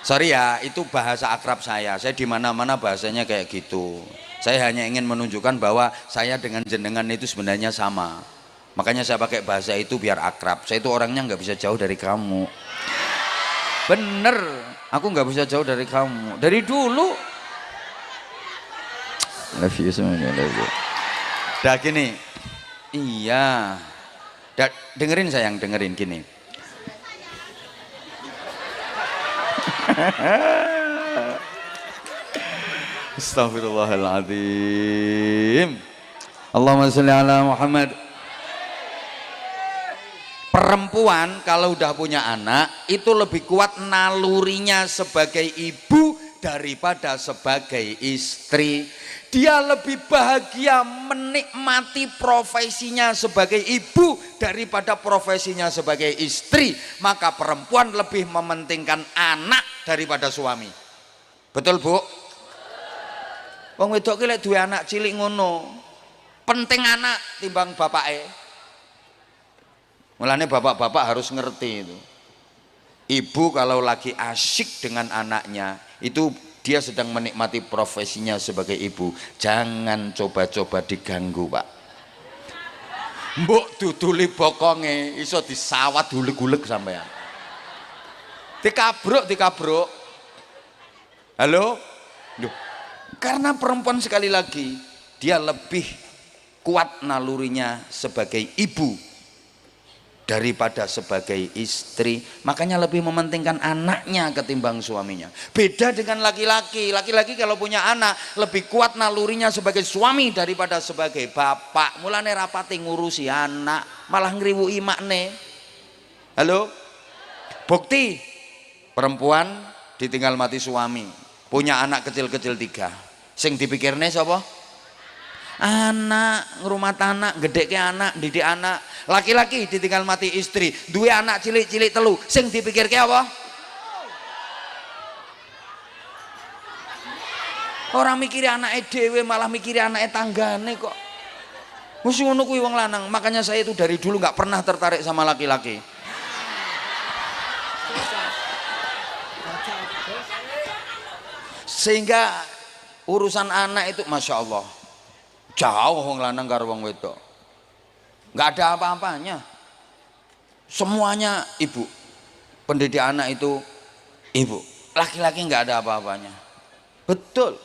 Sorry ya, itu bahasa akrab saya. Saya di mana-mana bahasanya kayak gitu. Saya hanya ingin menunjukkan bahwa saya dengan jenengan itu sebenarnya sama. Makanya saya pakai bahasa itu biar akrab. Saya itu orangnya nggak bisa jauh dari kamu. Bener, aku nggak bisa jauh dari kamu dari dulu. Love you semuanya, love you. Dah gini, iya. Dengerin sayang, dengerin gini. Astaghfirullahaladzim. Allahumma sholli ala Muhammad. Perempuan kalau udah punya anak itu lebih kuat nalurinya sebagai ibu daripada sebagai istri. Dia lebih bahagia menikmati profesinya sebagai ibu daripada profesinya sebagai istri. Maka perempuan lebih mementingkan anak daripada suami. Betul Bu? Wong wedok ki lek duwe anak cilik ngono, penting anak timbang bapake. Mulane bapak-bapak harus ngerti itu. Ibu kalau lagi asyik dengan anaknya, itu dia sedang menikmati profesinya sebagai ibu. Jangan coba-coba diganggu, Pak. Mbok duduli bokonge iso disawat guleg-guleg sampean. Dikabruk. Halo? Duh. Karena perempuan sekali lagi dia lebih kuat nalurinya sebagai ibu daripada sebagai istri, makanya lebih mementingkan anaknya ketimbang suaminya. Beda dengan laki-laki. Laki-laki kalau punya anak lebih kuat nalurinya sebagai suami daripada sebagai bapak. Mulane rapati ngurusi anak, malah ngriwuki makne. Halo? Bukti perempuan ditinggal mati suami, punya anak kecil-kecil 3. Sing dipikirne sapa? Anak, ngrumat anak, gedhekke anak, didik anak. Laki-laki ditinggal mati istri, duwe anak cilik-cilik 3. Sing dipikirke apa? Orang mikiri anake dhewe, malah mikiri anake tanggane kok. Mesti ngono kuwi wong lanang. Makanya saya itu dari dulu nggak pernah tertarik sama laki-laki. Sehingga urusan anak itu Masya Allah jauh wong lanang karo wong wedok, nggak ada apa-apanya, semuanya ibu. Pendidik anak itu ibu, laki-laki nggak ada apa-apanya. Betul.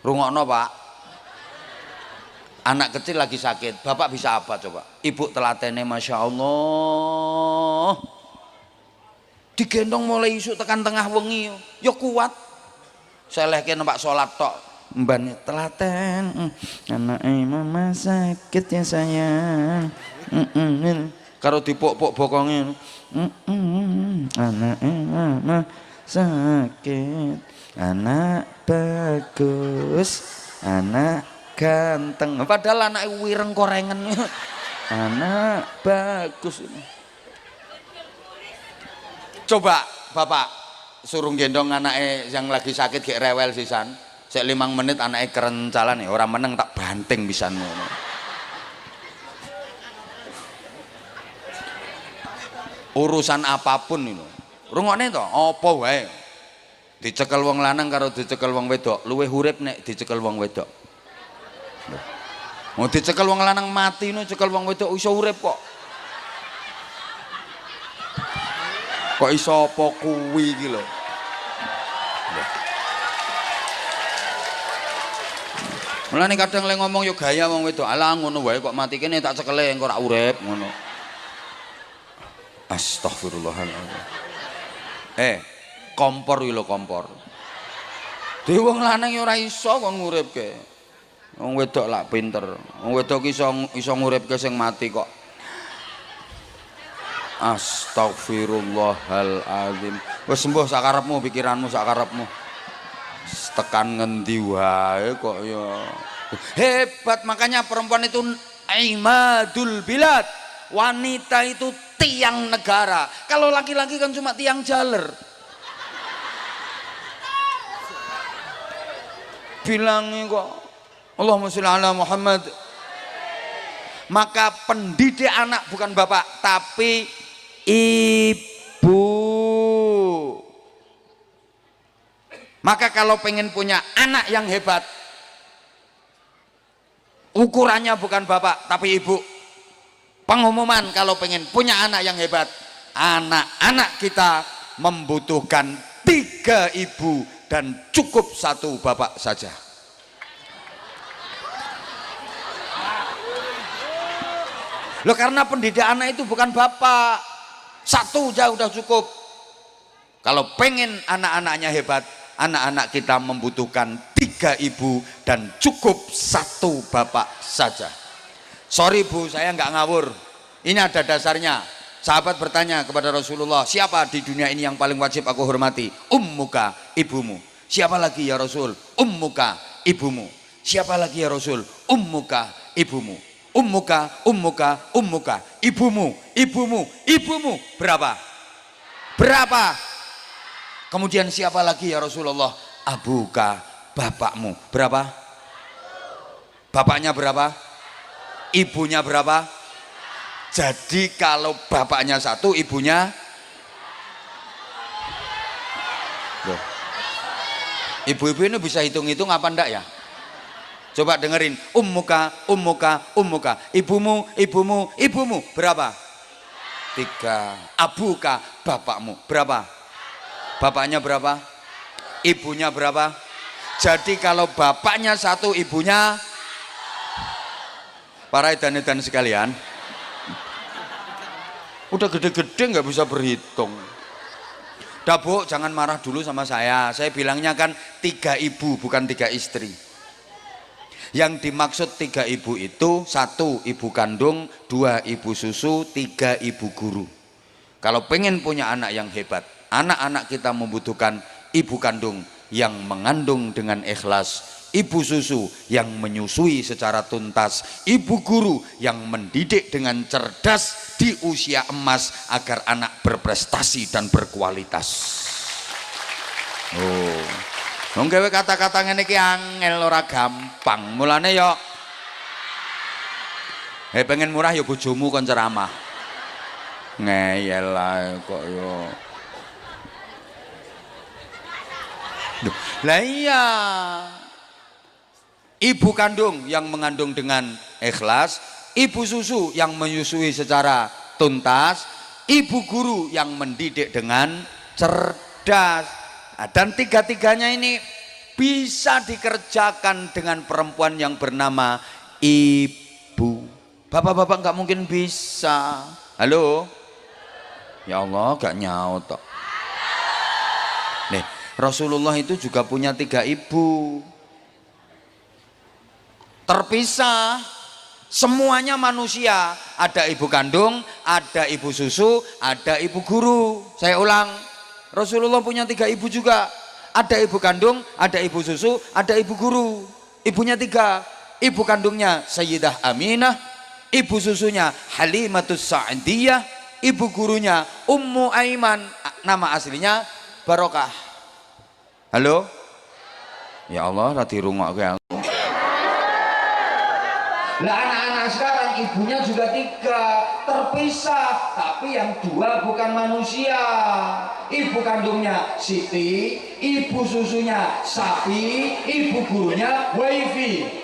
Rungokno Pak, anak kecil lagi sakit, bapak bisa apa coba? Ibu telatene Masya Allah, digendong mulai isuk tekan tengah wengi, yo kuat. Saya lagi nampak sholat tok, mbane telaten, anak mama sakit ya sayang, karo dipok-pok bokonge, anak mama sakit, anak bagus, anak ganteng, padahal anak wireng korengen, anak bagus. Coba bapak suruh gendong anaknya yang lagi sakit kayak rewel sisan, sek 5 menit anaknya kerencalan nih, orang meneng tak banting pisan. Urusan apapun itu rungokne to apa wae dicekel wong lanang karo dicekel wong wedok luwih urip nek dicekel wong wedok. Mau dicekel wong lanang mati no, cekel wong wedok iso urip kok. Kok iso apa kuwi iki lho. Mulane kadang le ngomong yo gaya wong wedok, alah ngono wae kok mati kene tak cekele engko ora urip ngono. Astagfirullahaladzim. Kompor iki lho kompor. Dhewe wong lanang yo ora iso kon nguripke. Wong wedok lak pinter. Wong wedok iso nguripke sing mati kok. Astagfirullahaladzim. Wes sembuh sakarepmu, pikiranmu sakarepmu. tekan ngendi wae kok ya hebat. Makanya perempuan itu imadul bilad, wanita itu tiang negara. Kalau laki-laki kan cuma tiang jaler. Bilangnya kok Allahumma sholli ala Muhammad. Maka pendidik anak bukan bapak tapi ibu. Maka kalau pengen punya anak yang hebat, ukurannya bukan bapak tapi ibu. Pengumuman kalau pengen punya anak yang hebat, anak-anak kita membutuhkan 3 ibu dan cukup 1 bapak saja. Loh, karena pendidik anak itu bukan bapak, 1 aja udah cukup. Kalau pengen anak-anaknya hebat, anak-anak kita membutuhkan 3 ibu dan cukup 1 bapak saja. Sorry Bu, saya nggak ngawur. Ini ada dasarnya. Sahabat bertanya kepada Rasulullah, siapa di dunia ini yang paling wajib aku hormati? Ummuka, ibumu. Siapa lagi ya Rasul? Ummuka, ibumu. Siapa lagi ya Rasul? Ummuka, ibumu. Ummuka, ummuka, ummuka. Ibumu, ibumu, ibumu. Berapa? Berapa? Kemudian siapa lagi ya Rasulullah? Abuka, bapakmu. Berapa? Bapaknya berapa? Ibunya berapa? Jadi kalau bapaknya 1, ibunya loh. Ibu-ibu ini bisa hitung-hitung apa enggak ya? Coba dengerin. Ummuka, ummuka, ummuka. Ibumu, ibumu, ibumu. Berapa? 3. Abuka, bapakmu. Berapa? Bapaknya berapa? Ibunya berapa? Jadi kalau bapaknya 1, ibunya, para edan-edan sekalian, udah gede-gede nggak bisa berhitung. Dabuk, jangan marah dulu sama saya. Saya bilangnya kan 3 ibu bukan 3 istri. Yang dimaksud 3 ibu itu 1 ibu kandung, 2 ibu susu, 3 ibu guru. Kalau pengen punya anak yang hebat, anak-anak kita membutuhkan ibu kandung yang mengandung dengan ikhlas, ibu susu yang menyusui secara tuntas, ibu guru yang mendidik dengan cerdas di usia emas agar anak berprestasi dan berkualitas. Oh, wong gawe kata-kata ngene iki angel, ora gampang. Mulane yo pengen murah yo bojomu kon ceramah. Ngeyel ae kok yo. Lah iya. Ibu kandung yang mengandung dengan ikhlas, ibu susu yang menyusui secara tuntas, ibu guru yang mendidik dengan cerdas. Nah, dan 3-tiganya ini bisa dikerjakan dengan perempuan yang bernama ibu. Bapak-bapak nggak mungkin bisa. Halo? Ya Allah, gak nyaut toh. Nih, Rasulullah itu juga punya 3 ibu. Terpisah, semuanya manusia. Ada ibu kandung, ada ibu susu, ada ibu guru. Saya ulang, Rasulullah punya 3 ibu juga. Ada ibu kandung, ada ibu susu, ada ibu guru. Ibunya 3. Ibu kandungnya Sayyidah Aminah, ibu susunya Halimatus Sa'diyah, ibu gurunya Ummu Aiman, nama aslinya Barokah. Halo? Ya Allah, rati rungok aku. Lah anak-anak sekarang ibunya juga 3, terpisah, tapi yang 2 bukan manusia. Ibu kandungnya Siti, ibu susunya sapi, ibu gurunya wifi.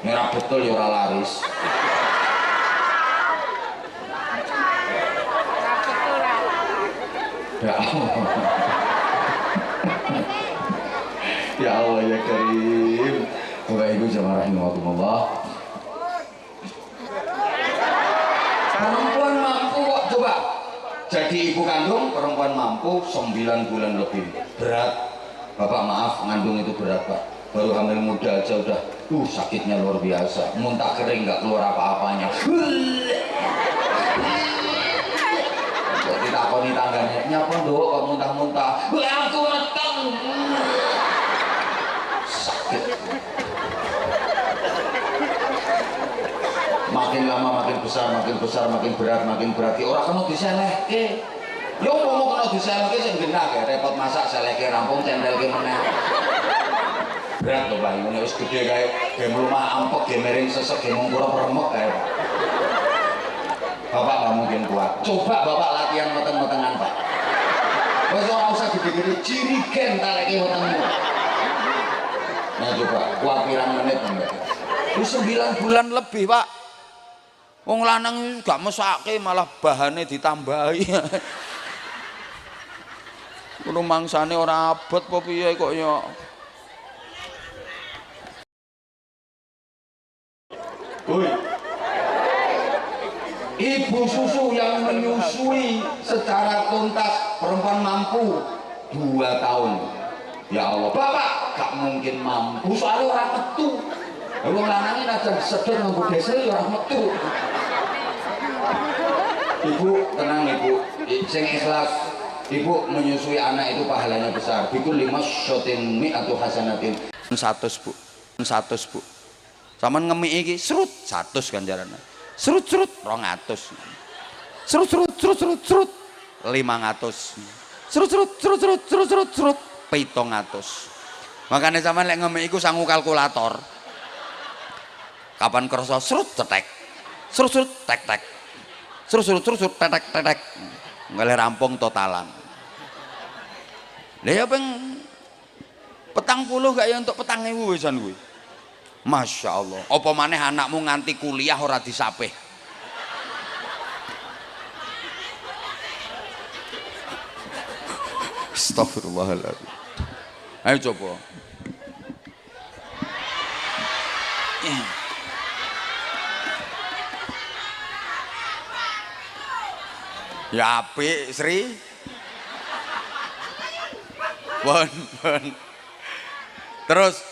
Merah betul ya ora laris. Ya Allah. Ya Allah ya Karim. Bapak Ibu jamaah rahimakumullah. Perempuan mampu kok, coba. Jadi ibu kandung perempuan mampu 9 bulan lebih. Berat. Bapak maaf, ngandung itu berat Pak. Baru hamil muda aja udah sakitnya luar biasa. Muntah kering nggak keluar apa-apanya. ditakoni tanggane, nyapa nduk kok muntah-muntah. Wah aku meteng. Sakit. Makin lama makin besar, makin berat, orang kena diselehke. Yo ngomong kena diselehke sing genah ya, repot masak selehke rampung centelke meneh. Berat lho Pak, ini wis gede kae, ge mlumah ampek, ge miring sesek, ge mungkura remek kae. Bapak nggak mungkin kuat. Coba Bapak latihan meteng-metengan Pak. Wis ora usah gede-gede, jirigen taleke wetengmu. Nah coba, kuat pirang menit Mbak. Wis 9 bulan lebih Pak. Wong lanang gak mesake malah bahane ditambahi. Kulo mangsane ora abot apa piye kok ya. Woi. Ibu susu yang menyusui secara tuntas perempuan mampu 2 tahun. Ya Allah, Bapak gak mungkin mampu soalnya orang metu. Wong lanang aja sedher nganggo desel ya ora metu. Ibu tenang Ibu, sing ikhlas. Ibu menyusui anak itu pahalanya besar. Bikul 5 syotin mi atau hasanatin. 100 Bu. 100 Bu. Saman ngemi iki serut 100 ganjarane. Serut 200. Serut 500. Serut 700. Makanya sampean lek ngemi iku sangu kalkulator. Kapan kerasa serut cetek. Serut tek. Serut tek. Nggale rampung totalan. Lah ya peng 40 gak ya untuk 4000 wisan kuwi. Masya Allah. Apa maneh anakmu nganti kuliah ora disapih. Astagfirullahaladzim. Ayo coba. Ya apik Sri. Bon. Terus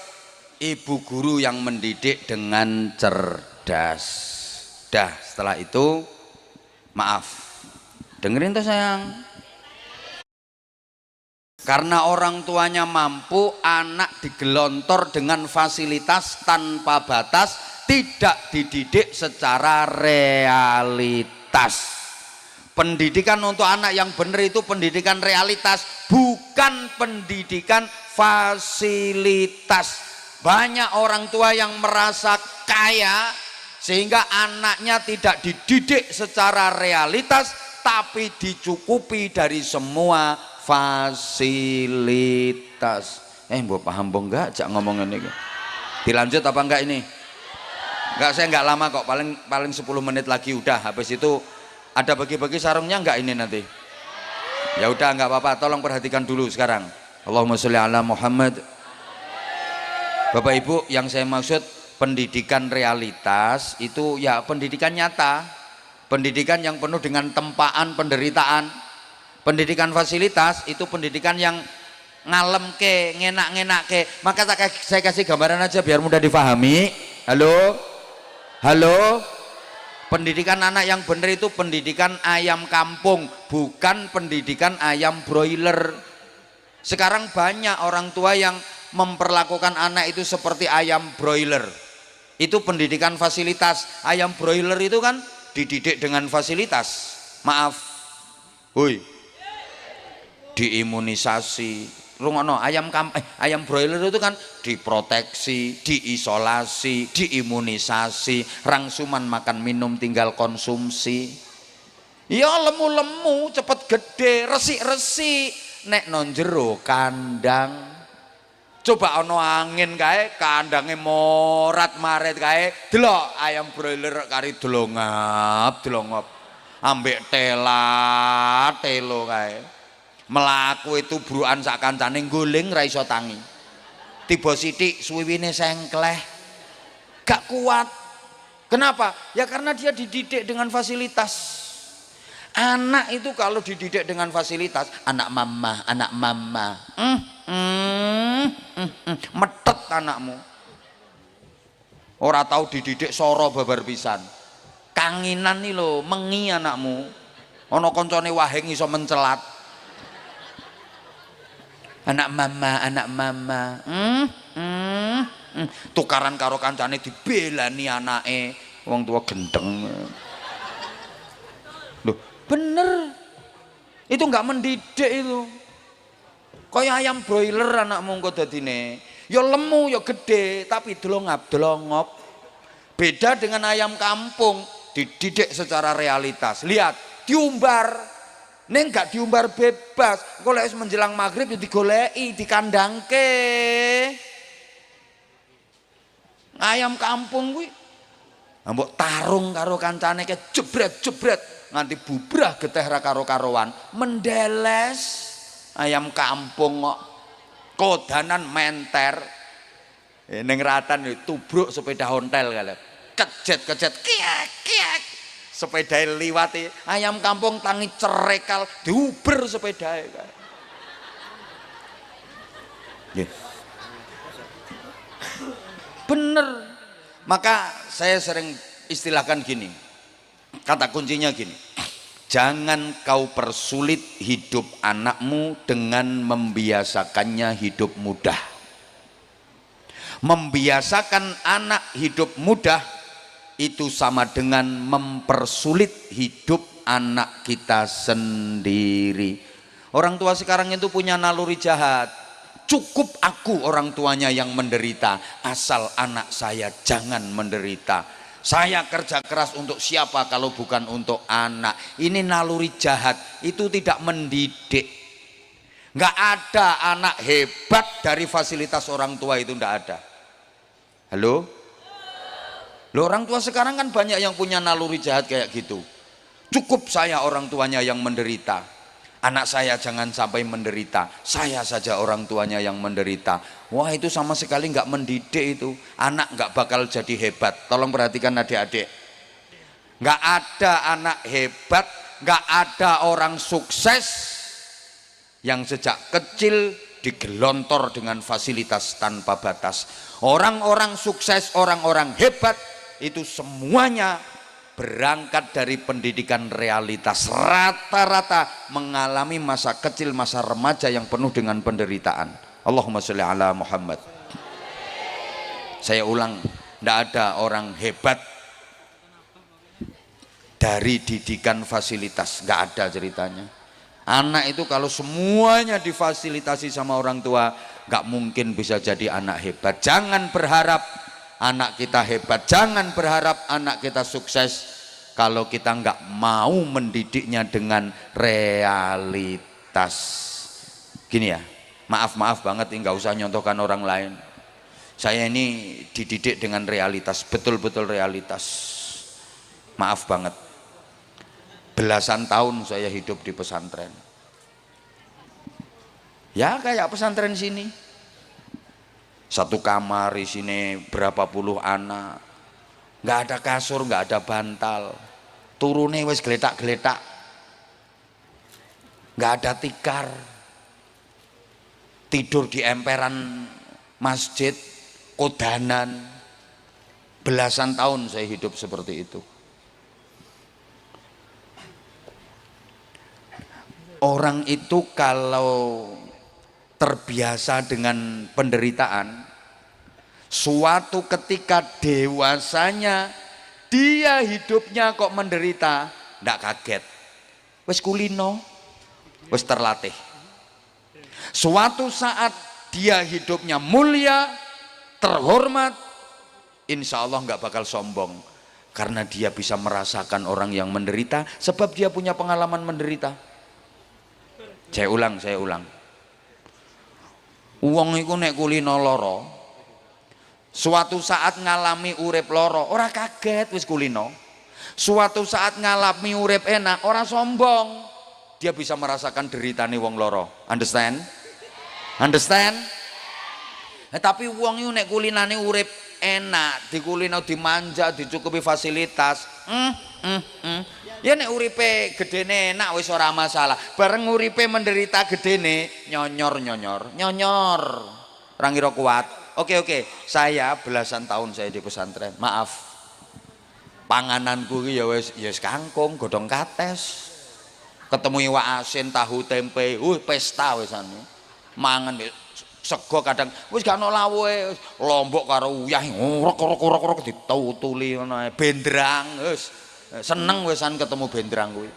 ibu guru yang mendidik dengan cerdas. Dah setelah itu maaf. Dengerin tuh sayang. Karena orang tuanya mampu, anak digelontor dengan fasilitas tanpa batas, tidak dididik secara realitas. Pendidikan untuk anak yang benar itu pendidikan realitas, bukan pendidikan fasilitas. Banyak orang tua yang merasa kaya sehingga anaknya tidak dididik secara realitas, tapi dicukupi dari semua fasilitas. Mbok paham mbok enggak jak ngomongin ini? Dilanjut apa enggak ini? Enggak, saya enggak lama kok, paling 10 menit lagi udah. Habis itu ada bagi-bagi sarungnya enggak ini nanti? Ya udah enggak apa-apa, tolong perhatikan dulu sekarang. Allahumma sholli ala Muhammad. Bapak Ibu, yang saya maksud pendidikan realitas itu ya pendidikan nyata, pendidikan yang penuh dengan tempaan penderitaan. Pendidikan fasilitas itu pendidikan yang ngalem ke, ngenak ke. Maka saya kasih gambaran aja biar mudah difahami. Halo. Pendidikan anak yang benar itu pendidikan ayam kampung, bukan pendidikan ayam broiler. Sekarang banyak orang tua yang memperlakukan anak itu seperti ayam broiler. Itu pendidikan fasilitas. Ayam broiler itu kan dididik dengan fasilitas. Maaf. Hui. Diimunisasi. Rungono, ayam broiler itu kan diproteksi, diisolasi, diimunisasi, rangsuman makan minum tinggal konsumsi. Ya lemu-lemu cepet gede, resik-resik nek non jero kandang. Coba ono angin kae kandange morat maret kae, delok ayam broiler kari delongap ambek telo kae. Melaku itu bruan sak kancane guling ra iso tangi. Tiba sithik suwiwine sengkleh. Gak kuat. Kenapa? Ya karena dia dididik dengan fasilitas. Anak itu kalau dididik dengan fasilitas, anak mama. Metet anakmu. Ora tahu dididik soro babar pisan. Kanginan nih lo, mengi anakmu. Ana kancane wahing iso mencelat. Anak mama. Tukaran karo kancane dibelani anake, wong tua gendeng. Loh, bener. Itu enggak mendidik itu. Kaya ayam broiler anakmu engko dadine. Ya lemu ya gede tapi delongap-delongop. Beda dengan ayam kampung, dididik secara realitas. Lihat, diumbar. Ning gak diumbar bebas. Kok lek menjelang maghrib ya digoleki, dikandangke. Ayam kampung kuwi mbok tarung karo kancane ke jebret-jebret nganti bubrah geteh ra karo-karoan, mendeles. Ayam kampung kok kodanan menter. Ning ratan tubruk sepeda ontel kali. Kejet-kejet kiak-kiak. Sepeda liwati ayam kampung tangi cerekal diuber sepedae kan. Nggih. Bener. Maka saya sering istilahkan gini. Kata kuncinya gini. Jangan kau persulit hidup anakmu dengan membiasakannya hidup mudah. Membiasakan anak hidup mudah itu sama dengan mempersulit hidup anak kita sendiri. Orang tua sekarang itu punya naluri jahat. Cukup aku orang tuanya yang menderita, asal anak saya jangan menderita. Saya kerja keras untuk siapa kalau bukan untuk anak. Ini naluri jahat, itu tidak mendidik. Nggak ada anak hebat dari fasilitas orang tua, itu nggak ada. Halo? Loh, orang tua sekarang kan banyak yang punya naluri jahat kayak gitu. Cukup saya orang tuanya yang menderita, anak saya jangan sampai menderita, saya saja orang tuanya yang menderita. Wah, itu sama sekali nggak mendidik itu. Anak nggak bakal jadi hebat. Tolong perhatikan adik-adik. Nggak ada anak hebat, nggak ada orang sukses yang sejak kecil digelontor dengan fasilitas tanpa batas. Orang-orang sukses, orang-orang hebat itu semuanya berangkat dari pendidikan realitas. Rata-rata mengalami masa kecil, masa remaja yang penuh dengan penderitaan. Allahumma sholli ala Muhammad. Saya ulang, tidak ada orang hebat dari didikan fasilitas, nggak ada ceritanya. Anak itu kalau semuanya difasilitasi sama orang tua, nggak mungkin bisa jadi anak hebat. Jangan berharap anak kita hebat, jangan berharap anak kita sukses kalau kita nggak mau mendidiknya dengan realitas. Gini ya, maaf banget, nggak usah nyontohkan orang lain. Saya ini dididik dengan realitas, betul-betul realitas. Maaf banget, belasan tahun saya hidup di pesantren. Ya kayak pesantren sini. Satu kamar di sini berapa puluh anak, nggak ada kasur, nggak ada bantal, turune wis geletak-geletak, nggak ada tikar, tidur di emperan masjid, kodanan. Belasan tahun saya hidup seperti itu. Orang itu kalau terbiasa dengan penderitaan, suatu ketika dewasanya dia hidupnya kok menderita, ndak kaget, wis kulino, wis terlatih. Suatu saat dia hidupnya mulia, terhormat, insya Allah nggak bakal sombong, karena dia bisa merasakan orang yang menderita, sebab dia punya pengalaman menderita. Saya ulang. Wong iku nek kulino loro, suatu saat ngalami urip loro, ora kaget wis kulino. Suatu saat ngalami urip enak, ora sombong. Dia bisa merasakan deritane wong loro. Understand? Tapi wong iku nek kulinane urip enak, dikulino dimanja, dicukupi fasilitas. Ya nek uripe gedene enak wis ora masalah. Bareng uripe menderita gedene nyonyor. Ora ngira kuat. Oke. Saya belasan tahun saya di pesantren. Maaf. Pangananku iki ya wis kangkung, godhong kates. ketemu iwak asin, tahu tempe, pesta wisane. Mangan sego kadang wis gak ono lawuhe, lombok karo uyah ngorok-orok ditutuli ngono ae. Bendrang wis seneng wisan ketemu bendrang kuwi.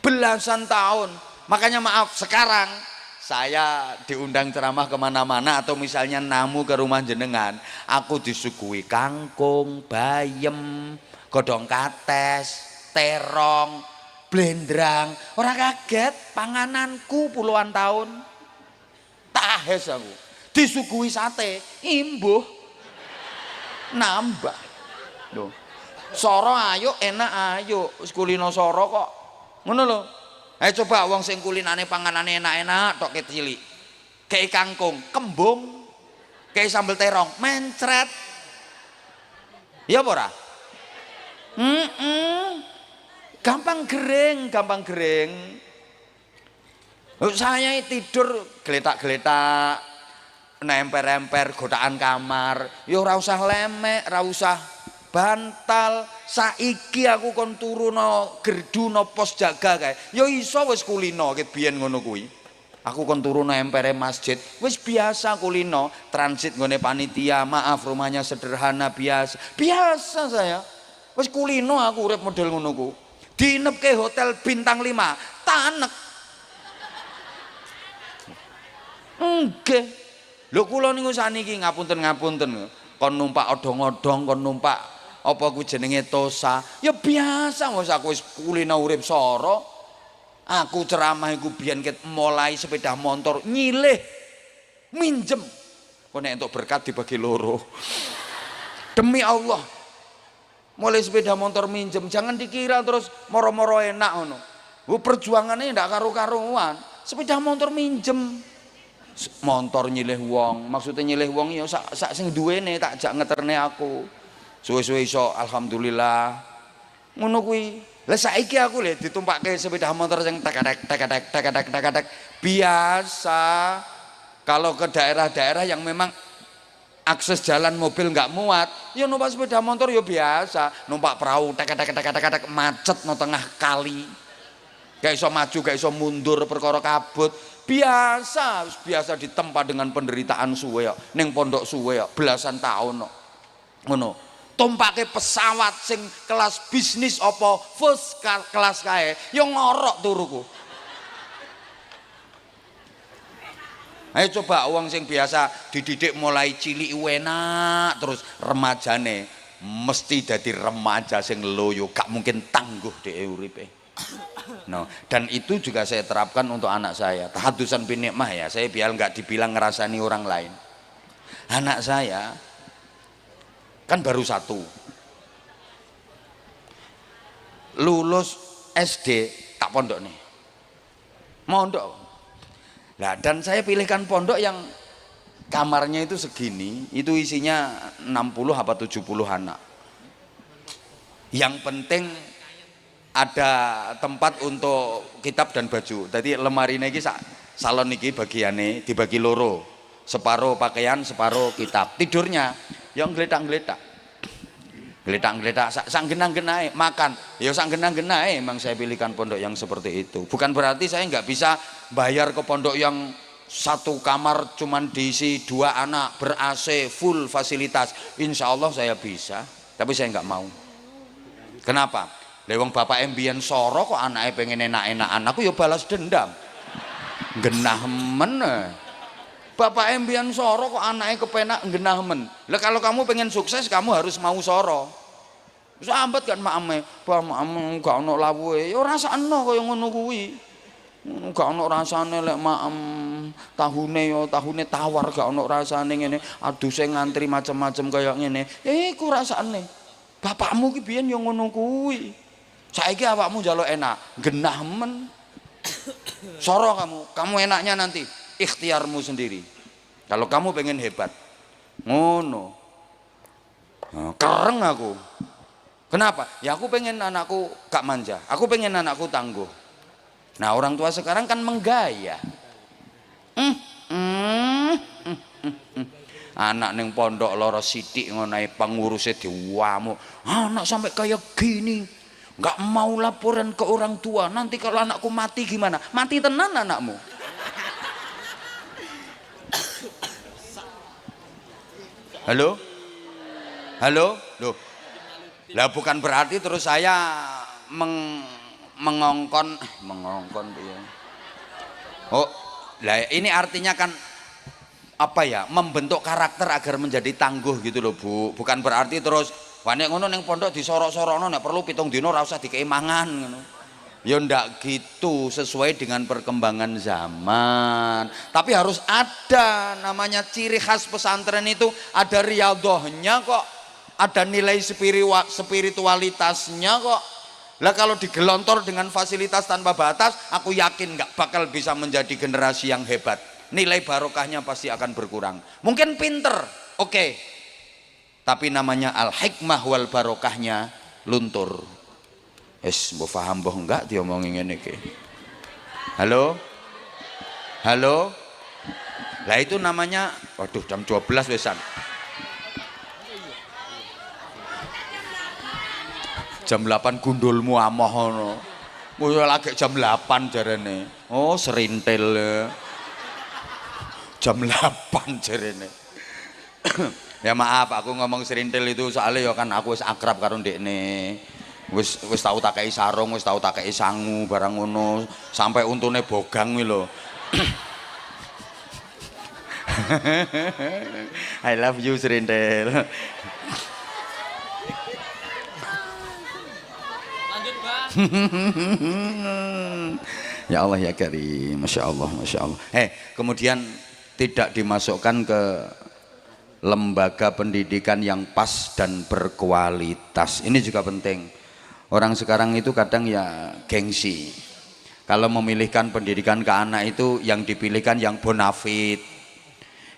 Belasan tahun. Makanya maaf sekarang saya diundang ceramah kemana-mana atau misalnya namu ke rumah jenengan, aku disuguhi kangkung, bayem, godong kates, terong, blendrang. Orang kaget pangananku puluhan tahun. Tahes aku. Disuguhi sate, imbuh, nambah. Loh. Soro ayo, enak ayo, kulino soro kok. Ngono lho. Ayo coba wong sing kulinane panganane enak-enak tok cilik. Kei kangkung, kembung, kei sambel terong, mencret. Ya apa ora? Gampang gering, gampang gering. Saya tidur geletak-geletak, nemper-nemper godaan kamar. Ya ora usah lemek, ora usah bantal. Saiki aku kon turu no gerdu no pos jaga kae ya iso wis kulino ket biyen ngono kuwi. Aku kon turu no empere masjid wis biasa kulino, transit nggone panitia, maaf rumahnya sederhana, biasa saya wis kulino. Aku urip model ngono ku dinepke hotel bintang 5 tanek nggih lho. Kula niku saniki ngapunten kon numpak odong-odong, kon numpak apa ku jenenge tosa ya biasa. Wis aku wis kulino urip soro. Aku ceramah iku biyen ket mulai sepeda motor nyilih minjem kok nek entuk berkat dibagi loro. Demi Allah mulai sepeda motor minjem, jangan dikira terus moro-moro enak ngono. Perjuangannya ndak karu-karuan. Sepeda motor minjem, motor nyilih wong, maksudnya nyilih wong ya sak sing duwene tak jak ngeterne aku. Suwe-suwe iso alhamdulillah ngono kuwi. Lah saiki aku lho ditumpakke sepeda motor sing tek biasa. Kalau ke daerah-daerah yang memang akses jalan mobil nggak muat, ya numpak sepeda motor ya biasa. Numpak perahu tek macet no tengah kali. Gak iso maju, gak iso mundur perkara kabut. Biasa ditempa dengan penderitaan suwe ya. Ning pondok suwe ya belasan tahun no. Ngono. Tumpake pesawat sing kelas bisnis apa first kelas kae ya ngorok turuku. Ayo coba uang sing biasa dididik mulai cilik enak terus remajane mesti jadi remaja sing loyo, gak mungkin tangguh dhek uripe. No, dan itu juga saya terapkan untuk anak saya. Tahadusan bin nikmah ya, saya biar nggak dibilang ngerasani orang lain. Anak saya kan baru 1 lulus SD tak pondok nih mondok lah, dan saya pilihkan pondok yang kamarnya itu segini, itu isinya 60 apa 70 anak. Yang penting ada tempat untuk kitab dan baju. Tadi lemari ini salon ini bagiannya dibagi loro, separuh pakaian separuh kitab. Tidurnya yang geletak-geletak sang genang-genai makan ya sang genang-genai. Emang saya pilihkan pondok yang seperti itu. Bukan berarti saya nggak bisa bayar ke pondok yang 1 kamar cuman diisi 2 anak ber AC full fasilitas. Insya Allah saya bisa, tapi saya nggak mau. Kenapa? Lewang bapak embian soro kok anaknya pengen enak-enakan, aku ya balas dendam genah men. Bapak embian soro kok anaknya kepenak genah men. Lah kalau kamu pengen sukses kamu harus mau soro. Sambat kan makame, "Bah makam gak ono lawuhe." Ya rasakno kaya ngono kuwi. Gak ono rasane lek makem tahune tawar gak ono rasane ngene. Aduh saya ngantri macam-macam kaya ngene. Iku rasane. Bapakmu ki biyen ya ngono kuwi. Saiki awakmu njaluk enak, genah men. Soro kamu enaknya nanti ikhtiarmu sendiri. Kalau kamu pengen hebat ngono. Nah, kereng aku. Kenapa? Ya aku pengen anakku gak manja, aku pengen anakku tangguh. Nah orang tua sekarang kan menggaya. Anak neng pondok loro sidik ngonai pengurusnya diwamu, anak sampai kayak gini nggak mau laporan ke orang tua, nanti kalau anakku mati gimana? Mati tenan anakmu. Halo? Halo? Loh. Lah bukan berarti terus saya mengongkon ya. Oh, lah ini artinya kan apa ya? Membentuk karakter agar menjadi tangguh gitu loh, Bu. Bukan berarti terus wah nek ngono ning pondok disorok-sorokno nek perlu 7 dina ora usah dikei mangan ngono. Ya ndak gitu, sesuai dengan perkembangan zaman. Tapi harus ada namanya ciri khas pesantren itu, ada riyadhahnya kok, ada nilai spiritualitasnya kok. Lah kalau digelontor dengan fasilitas tanpa batas, aku yakin nggak bakal bisa menjadi generasi yang hebat. Nilai barokahnya pasti akan berkurang. Mungkin pinter, oke. Tapi namanya al-hikmah wal barokahnya luntur. Mbok paham mbok enggak diomongin ngene iki. Halo? Halo? Lah itu namanya, waduh jam 12 wesan. Jam 8 gundulmu amoh ngono. Mulai lagi jam 8 jarene. Oh, serintil. Jam 8 jarene. Ya maaf, aku ngomong serintil itu soalnya ya kan aku wis akrab karo ndekne. Wis tau tak kei sarung, wis tau tak kei sangu barang ngono, sampai untune bogang kuwi lho. I love you serintil. Lanjut, Bang. Ya Allah ya Karim, Masya Allah, Masya Allah. Kemudian tidak dimasukkan ke lembaga pendidikan yang pas dan berkualitas. Ini juga penting. Orang sekarang itu kadang ya gengsi. Kalau memilihkan pendidikan ke anak itu yang dipilihkan yang bonafit,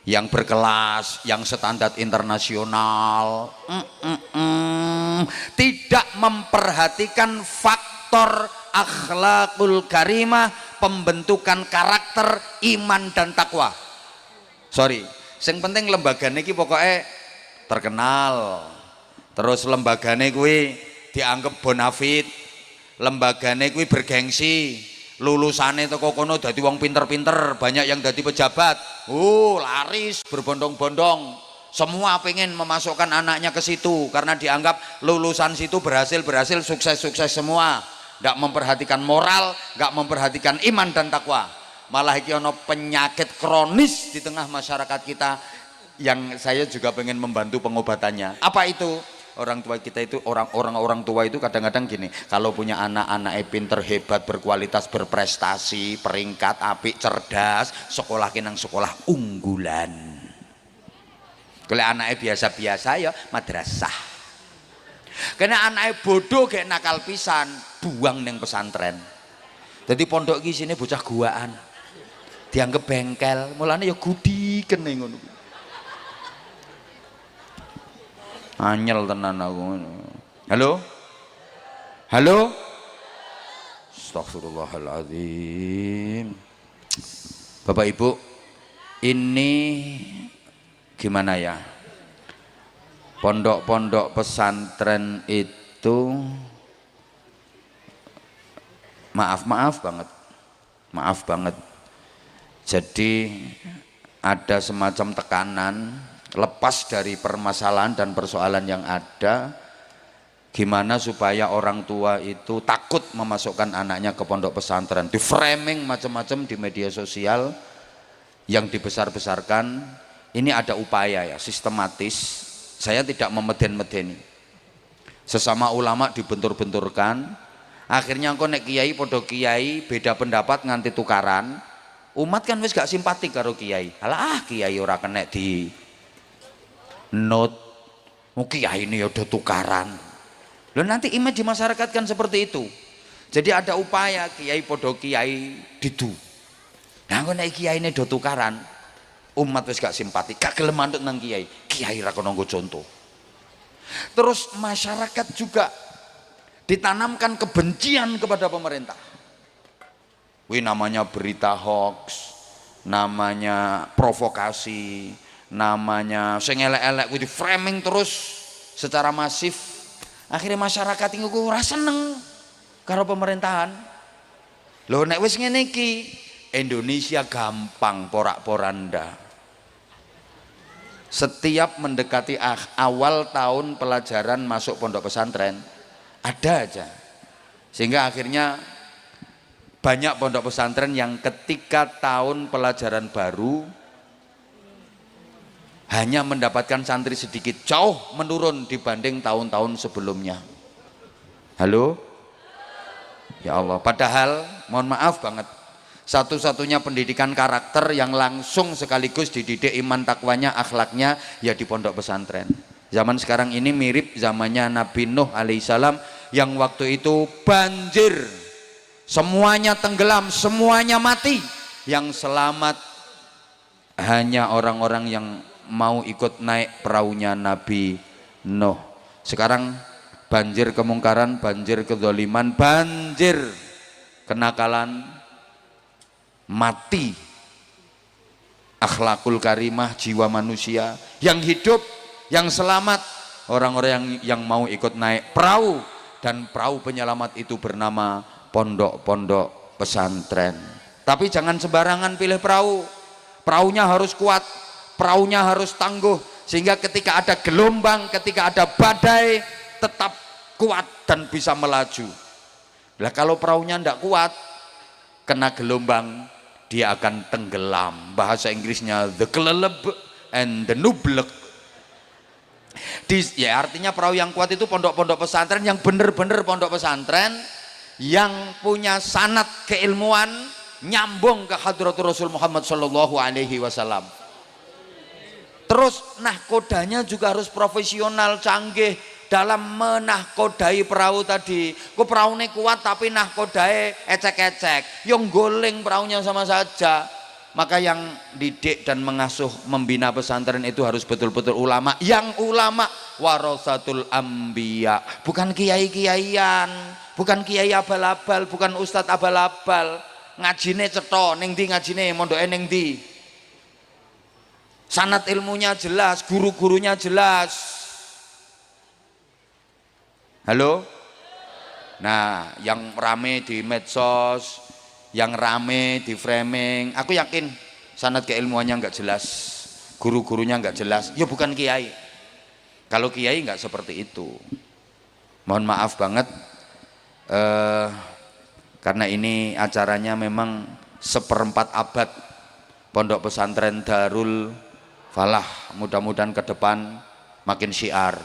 yang berkelas, yang standar internasional. Tidak memperhatikan faktor akhlakul karimah, pembentukan karakter, iman dan takwa. Sorry, yang penting lembagane iki pokoknya terkenal. Terus lembagane kuwi dianggap bonafit, lembagane kuwi bergengsi, lulusane teko kono dadi wong pinter-pinter, banyak yang dadi pejabat. Laris berbondong-bondong. Semua pengen memasukkan anaknya ke situ karena dianggap lulusan situ berhasil, sukses semua. Nggak memperhatikan moral, nggak memperhatikan iman dan takwa. Malah iki ono penyakit kronis di tengah masyarakat kita yang saya juga pengen membantu pengobatannya. Apa itu? Orang tua kita itu, orang tua itu kadang-kadang gini, kalau punya anak pinter, hebat, berkualitas, berprestasi, peringkat apik, cerdas, sekolah kinang sekolah unggulan. Kalau anaknya biasa-biasa ya madrasah. Karena anaknya bodoh kayak nakal pisan, buang neng pesantren. Jadi pondok iki sini bocah guaan, dianggap bengkel, mulane ya gudiken ning ngono. Anyel tenan aku. Halo? Halo? Astagfirullahaladzim. Bapak Ibu, ini gimana ya? Pondok-pondok pesantren itu maaf banget. Jadi ada semacam tekanan, lepas dari permasalahan dan persoalan yang ada, gimana supaya orang tua itu takut memasukkan anaknya ke pondok pesantren, di framing macam-macam di media sosial yang dibesar-besarkan. Ini ada upaya ya sistematis, saya tidak memeden-medeni, sesama ulama dibentur-benturkan, akhirnya kok nek kiai podo kiai beda pendapat nganti tukaran, umat kan wis gak simpatik karo kiai. Alah kiai ora kena di not, kiai ini udah tukaran. Loh nanti image di masyarakat kan seperti itu. Jadi ada upaya kiai podo kiai didu. Nah kok nek kiai ini do tukaran, umat wis gak simpati, gak gelem manut nang kiai. Kiai ra kono nggo contoh. Terus masyarakat juga ditanamkan kebencian kepada pemerintah. Wih namanya berita hoax, namanya provokasi, namanya sing elek-elek kuwi di framing terus secara masif. Akhirnya masyarakat iku ora seneng karo pemerintahan. Lho nek wis ngene iki Indonesia gampang porak-poranda. Setiap mendekati awal tahun pelajaran masuk pondok pesantren ada aja. Sehingga akhirnya banyak pondok pesantren yang ketika tahun pelajaran baru hanya mendapatkan santri sedikit, jauh menurun dibanding tahun-tahun sebelumnya. Halo? Ya Allah, padahal mohon maaf banget, satu-satunya pendidikan karakter yang langsung sekaligus dididik iman takwanya, akhlaknya ya di pondok pesantren. Zaman sekarang ini mirip zamannya Nabi Nuh alaihissalam yang waktu itu banjir, semuanya tenggelam, semuanya mati. Yang selamat hanya orang-orang yang mau ikut naik perahunya Nabi Nuh. Sekarang banjir kemungkaran, banjir kezaliman, banjir kenakalan, mati akhlakul karimah, jiwa manusia. Yang hidup, yang selamat orang-orang yang mau ikut naik perahu, dan perahu penyelamat itu bernama pondok-pondok pesantren. Tapi jangan sembarangan pilih perahu. Perahunya harus kuat, perahunya harus tangguh, sehingga ketika ada gelombang, ketika ada badai tetap kuat dan bisa melaju. Lah kalau perahunya tidak kuat, kena gelombang, dia akan tenggelam. Bahasa Inggrisnya the keleleb and the nublek. Ya artinya perahu yang kuat itu pondok-pondok pesantren yang benar-benar pondok pesantren yang punya sanad keilmuan nyambung ke hadratul Rasul Muhammad sallallahu alaihi wasallam. Terus nahkodanya juga harus profesional, canggih dalam menahkodai perahu tadi. Ku perahunya kuat tapi nahkodai ecek-ecek, yang goleng perahunya sama saja. Maka yang didik dan mengasuh membina pesantren itu harus betul-betul ulama. Yang ulama warasatul anbiya, bukan kiai-kiaian, bukan kiai abal-abal, bukan ustadz abal-abal. Ngajine cetha ning ndi, ngajine mondoke ning ndi. Sanad ilmunya jelas, guru-gurunya jelas. Halo? Nah, yang rame di medsos, yang rame di framing, aku yakin sanad keilmuannya nggak jelas, guru-gurunya nggak jelas. Ya bukan kiai. Kalau kiai nggak seperti itu. Mohon maaf banget, karena ini acaranya memang 1/4 abad pondok pesantren Darul Falah. Mudah-mudahan ke depan makin syiar,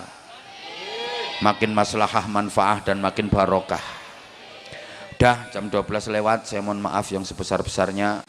makin maslahah manfaah, dan makin barokah. Dah jam 12 lewat, saya mohon maaf yang sebesar-besarnya.